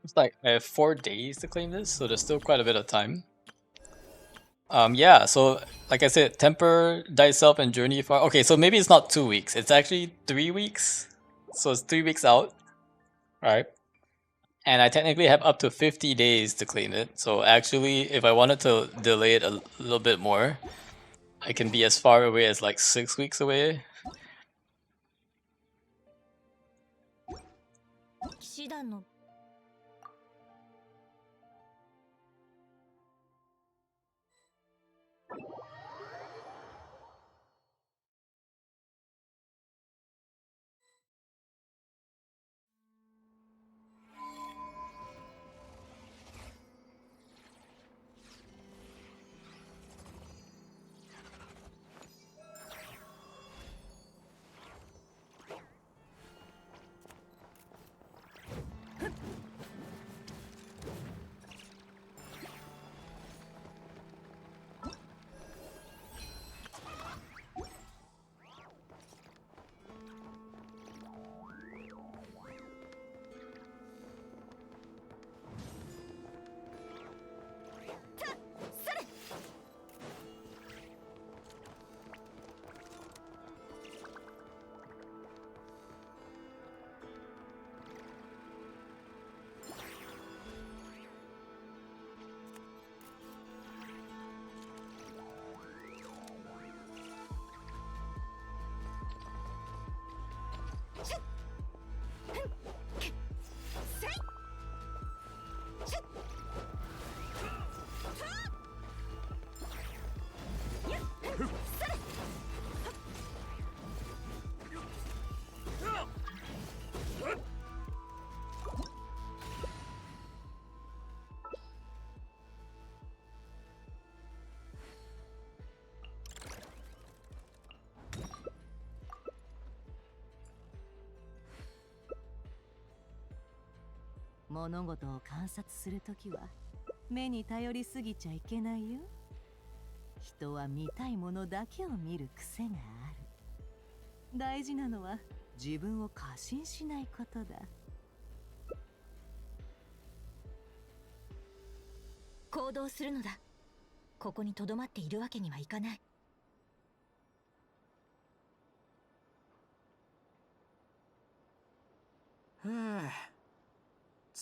It's like I have 4 days to claim this, so there's still quite a bit of time. Yeah, so like I said, temper, dice up, and journey far. Okay, so maybe it's not 2 weeks. It's actually 3 weeks. So it's 3 weeks out. Right. And I technically have up to 50 days to claim it. So actually, if I wanted to delay it a little bit more, I can be as far away as like 6 weeks away.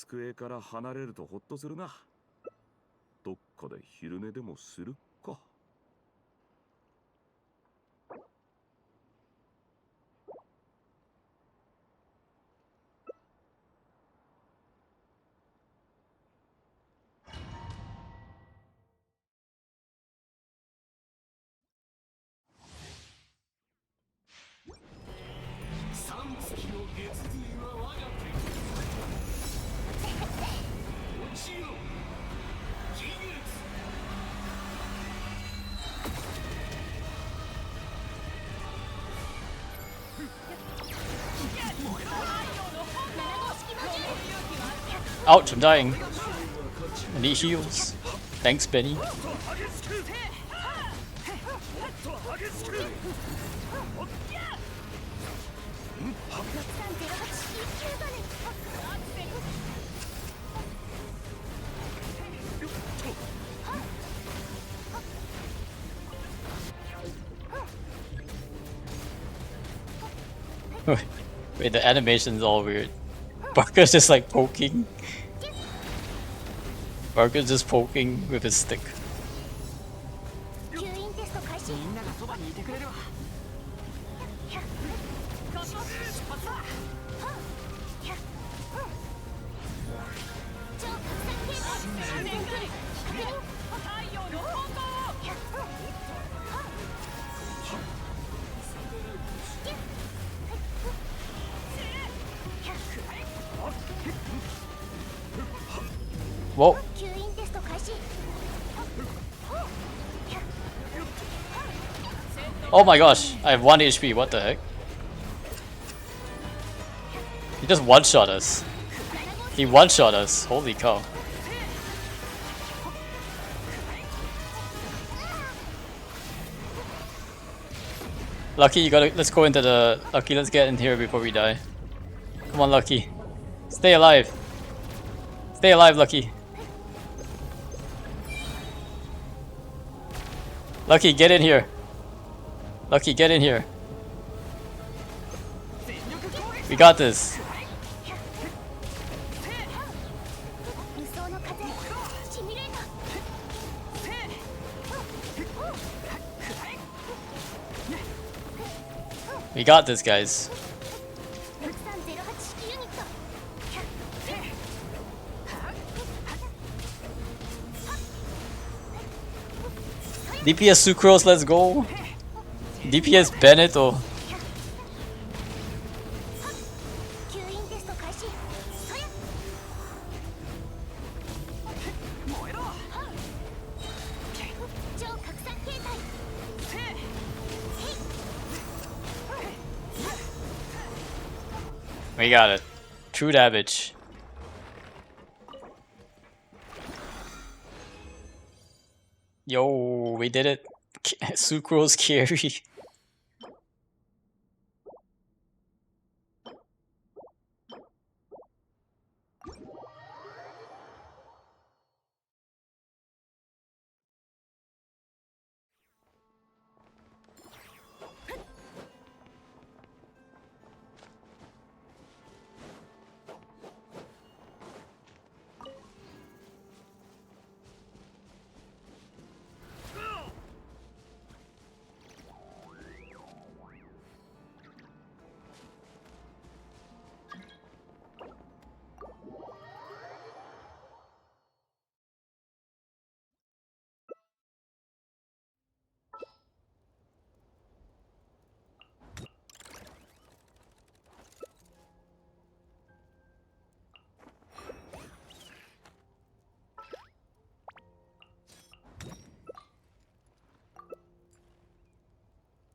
机から離れるとホッとするな。どっかで昼寝でもするか。Ouch, I'm dying. I need heals. Thanks, Benny. Wait, the animation's all weird. Barker's just like poking. Barker's just poking with his stick. Whoa. Oh my gosh, I have 1 HP, what the heck? He just one-shot us. He one-shot us, holy cow. Lucky, you gotta, let's go into the, Lucky, let's get in here before we die. Come on, Lucky. Stay alive. Stay alive, Lucky. Lucky, get in here. Lucky, get in here. We got this. We got this, guys. DPS Sucrose, let's go. DPS Benito. We got it. True damage. Yo, we did it. Sucrose carry.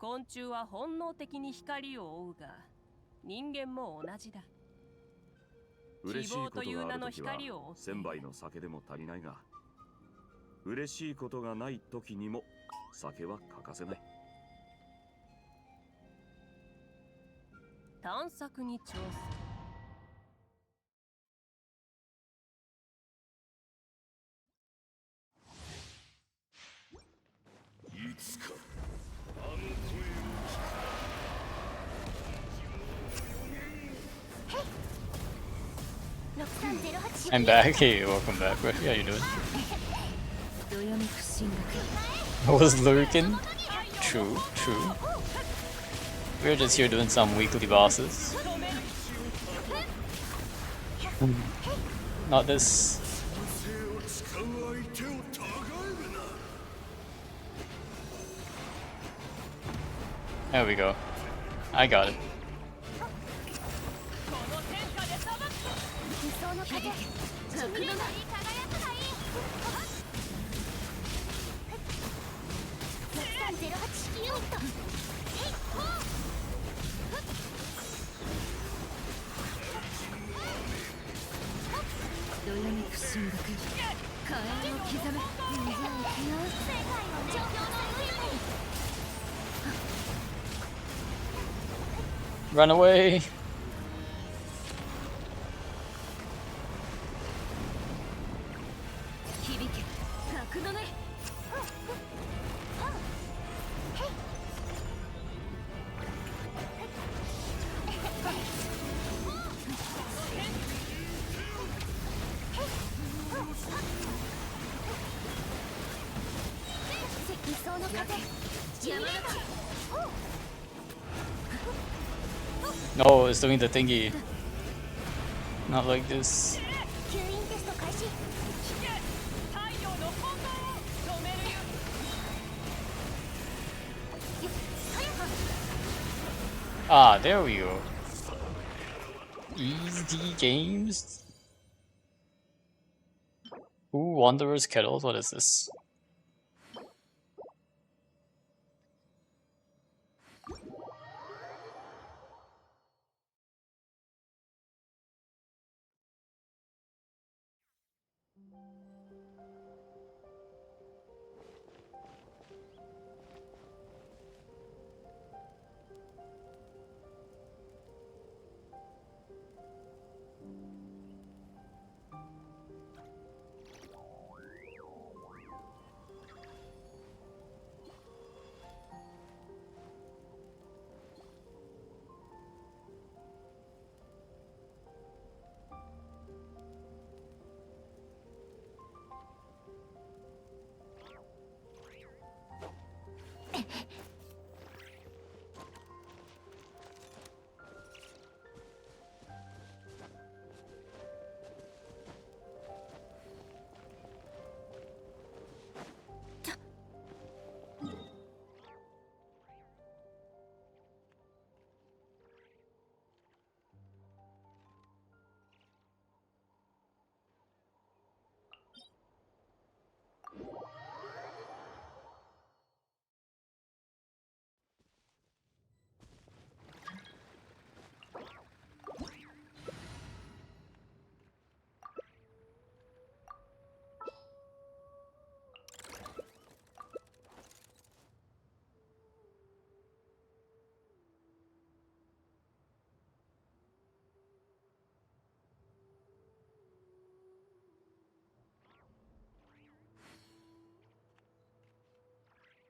昆虫は本能的に光を追うが、人間も同じだ。嬉しいことがあるときは1000杯の酒でも足りないが、嬉しいことがないときにも酒は欠かせない。探索に挑戦。いつか I'm back. Hey, welcome back. What are you doing? I was lurking. True, true. We're just here doing some weekly bosses. Not this. There we go. I got it. どよめく神学、火炎を刻む。じゃあ行くよ。世界の状況の上 Run away! 響け、格のね。理想の風、山の地。 No, it's doing the thingy. Not like this. 吸引テスト開始。太陽の本能を止めるよ。 Ah, there we go. Easy games. Ooh, Wanderer's Kettles. What is this?「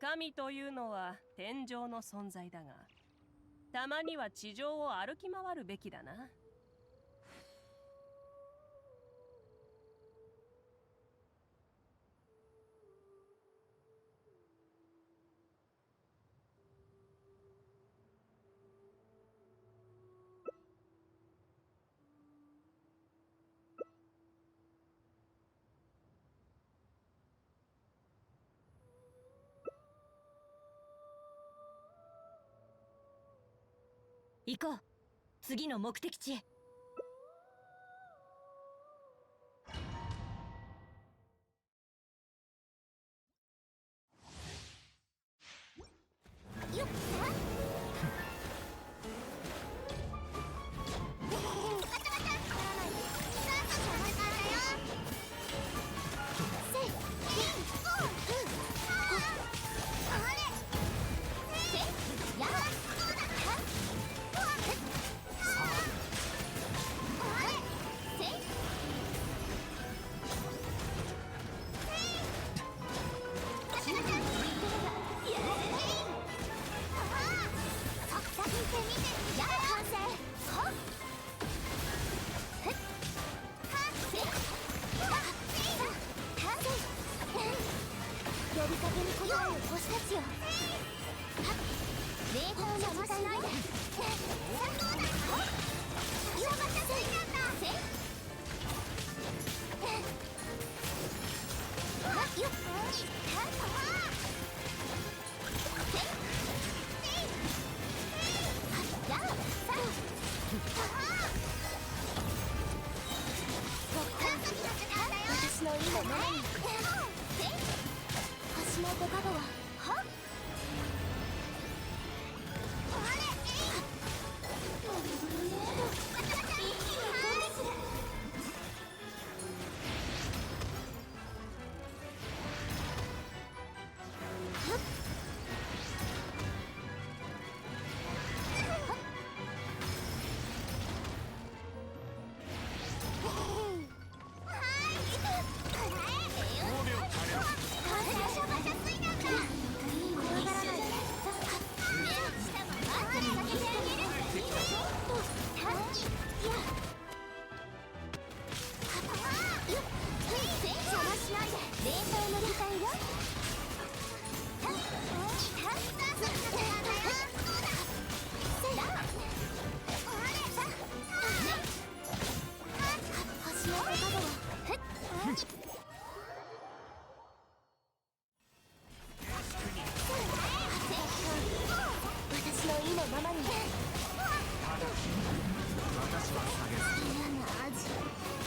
神というのは天上の存在だが、たまには地上を歩き回るべきだな。」行こう。次の目的地へ。よっ。呼びかけに応える星たちよ。冷凍の時間ないで。私の今前に橋の出方はは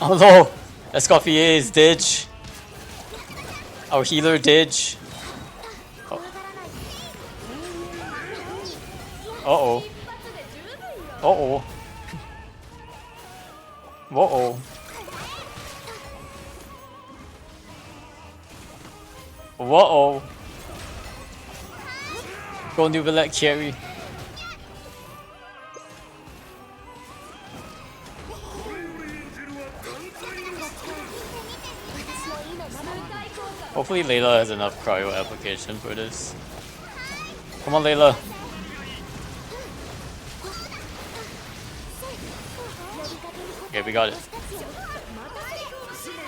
Oh no! Escoffier's Didge! Our healer Didge! Oh. Uh-oh. Uh-oh. Uh-oh. Uh-oh. Go Nubilet carry. Hopefully Layla has enough cryo application for this. Come on, Layla. Okay, we got it.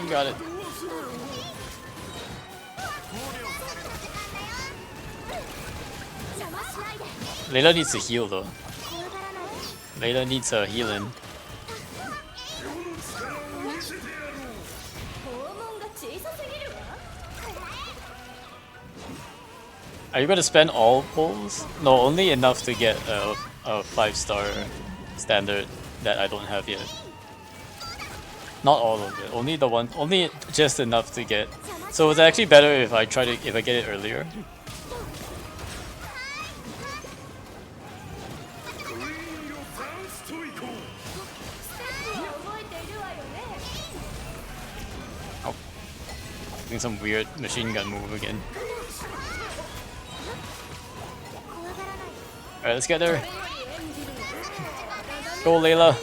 We got it. Layla needs to heal though. Layla needs a healing. Are you gonna spend all pulls? No, only enough to get a 5-star standard that I don't have yet. Not all of it. Only the one. Only just enough to get. So it's actually better if I get it earlier. Oh, doing some weird machine gun move again. Alright, let's get there. Go, Layla.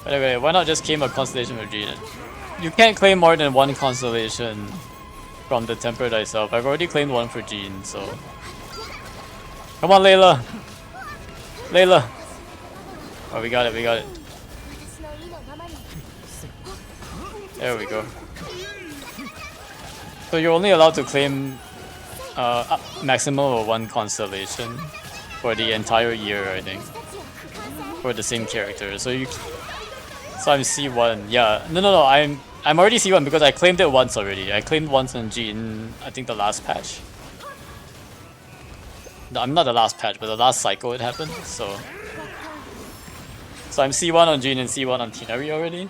Anyway, why not just claim a constellation of Jean? You can't claim more than one constellation from the Tempered itself. I've already claimed one for Jean, so. Come on, Layla! Layla! Oh, we got it, we got it. There we go. So you're only allowed to claim maximum of one constellation for the entire year, I think. For the same character. So I'm C1. Yeah. No. I'm already C1 because I claimed it once already. I claimed once on Jean, I think the last patch. No, I'm not the last patch, but the last cycle it happened. So I'm C1 on Jean and C1 on Tinari already.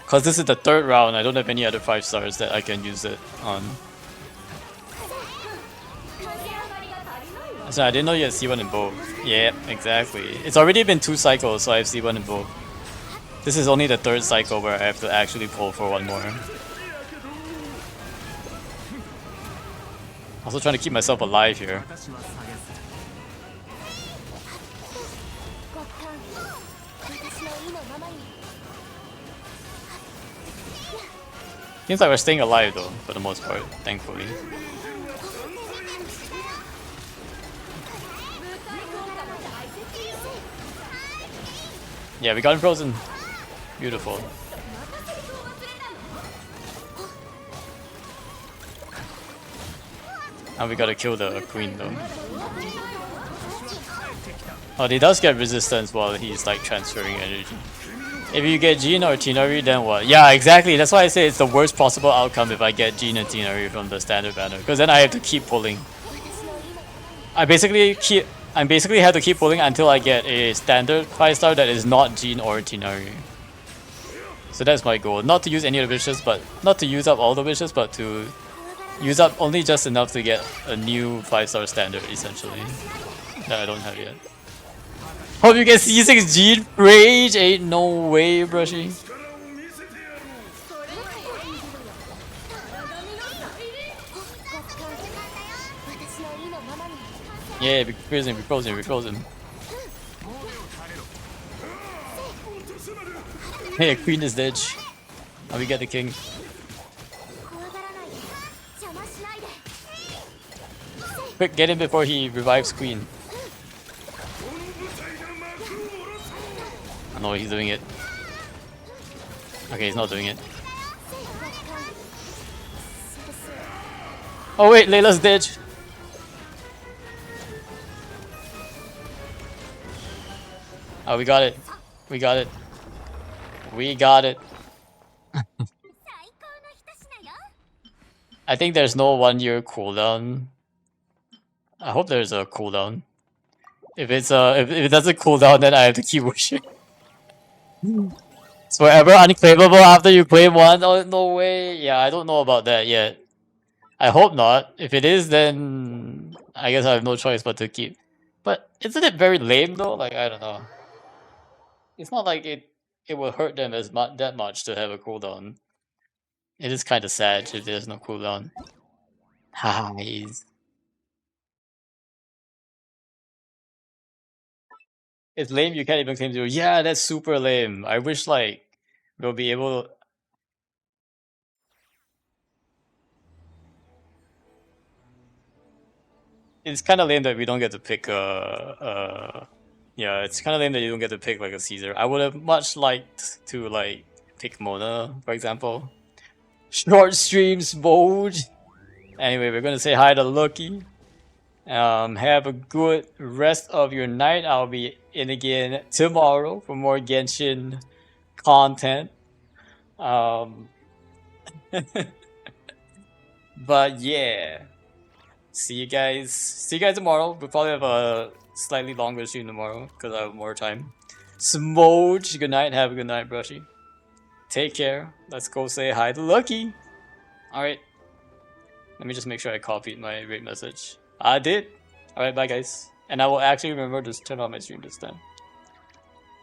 Cause this is the 3rd round, I don't have any other 5 stars that I can use it on. So I didn't know you had C1 in both. Yeah, exactly. It's already been 2 cycles, so I have C1 in both. This is only the 3rd cycle where I have to actually pull for one more. Also trying to keep myself alive here. Seems like we're staying alive though, for the most part, thankfully. Yeah, we got him frozen. Beautiful. Now we gotta kill the queen though. Oh, he does get resistance while he's like transferring energy. If you get Jean or Tinari, then what? Yeah, exactly. That's why I say it's the worst possible outcome if I get Jean and Tinari from the standard banner, because then I have to keep pulling. I basically have to keep pulling until I get a standard 5-star that is not Jean or Tinari. So that's my goal. Not to use any of the wishes, but not to use up all the wishes, but to use up only just enough to get a new 5-star standard, essentially. That I don't have yet. Hope you get C6 Jean Rage! Ain't no way, brushy. Yeah, be frozen, be frozen, be frozen. Hey, queen is dead. Now we get the king. Quick, get him before he revives queen. I know he's doing it. Okay, he's not doing it. Oh wait, Layla's dead. Oh, we got it. We got it. We got it. I think there's no 1-year cooldown. I hope there's a cooldown. If it doesn't cool down, then I have to keep wishing. It's forever unclaimable after you claim one? Oh, no way. Yeah, I don't know about that yet. I hope not. If it is, then I guess I have no choice but to keep. But isn't it very lame though? Like, I don't know. It's not like it will hurt them as much that much to have a cooldown. It is kind of sad if there's no cooldown. Haha, it's lame. You can't even claim zero. Yeah, that's super lame. I wish like we'll be able. It's kind of lame that we don't get to pick yeah, it's kind of lame that you don't get to pick like a Caesar. I would have much liked to like pick Mona, for example. Short streams mode. Anyway, we're gonna say hi to Lucky. Have a good rest of your night. I'll be in again tomorrow for more Genshin content. But yeah, see you guys. See you guys tomorrow. We'll probably have a slightly longer stream tomorrow because I have more time. Smooch, good night. Have a good night, Brushy. Take care. Let's go say hi to Lucky. All right. Let me just make sure I copied my rate message. I did. All right, bye guys. And I will actually remember to turn on my stream this time.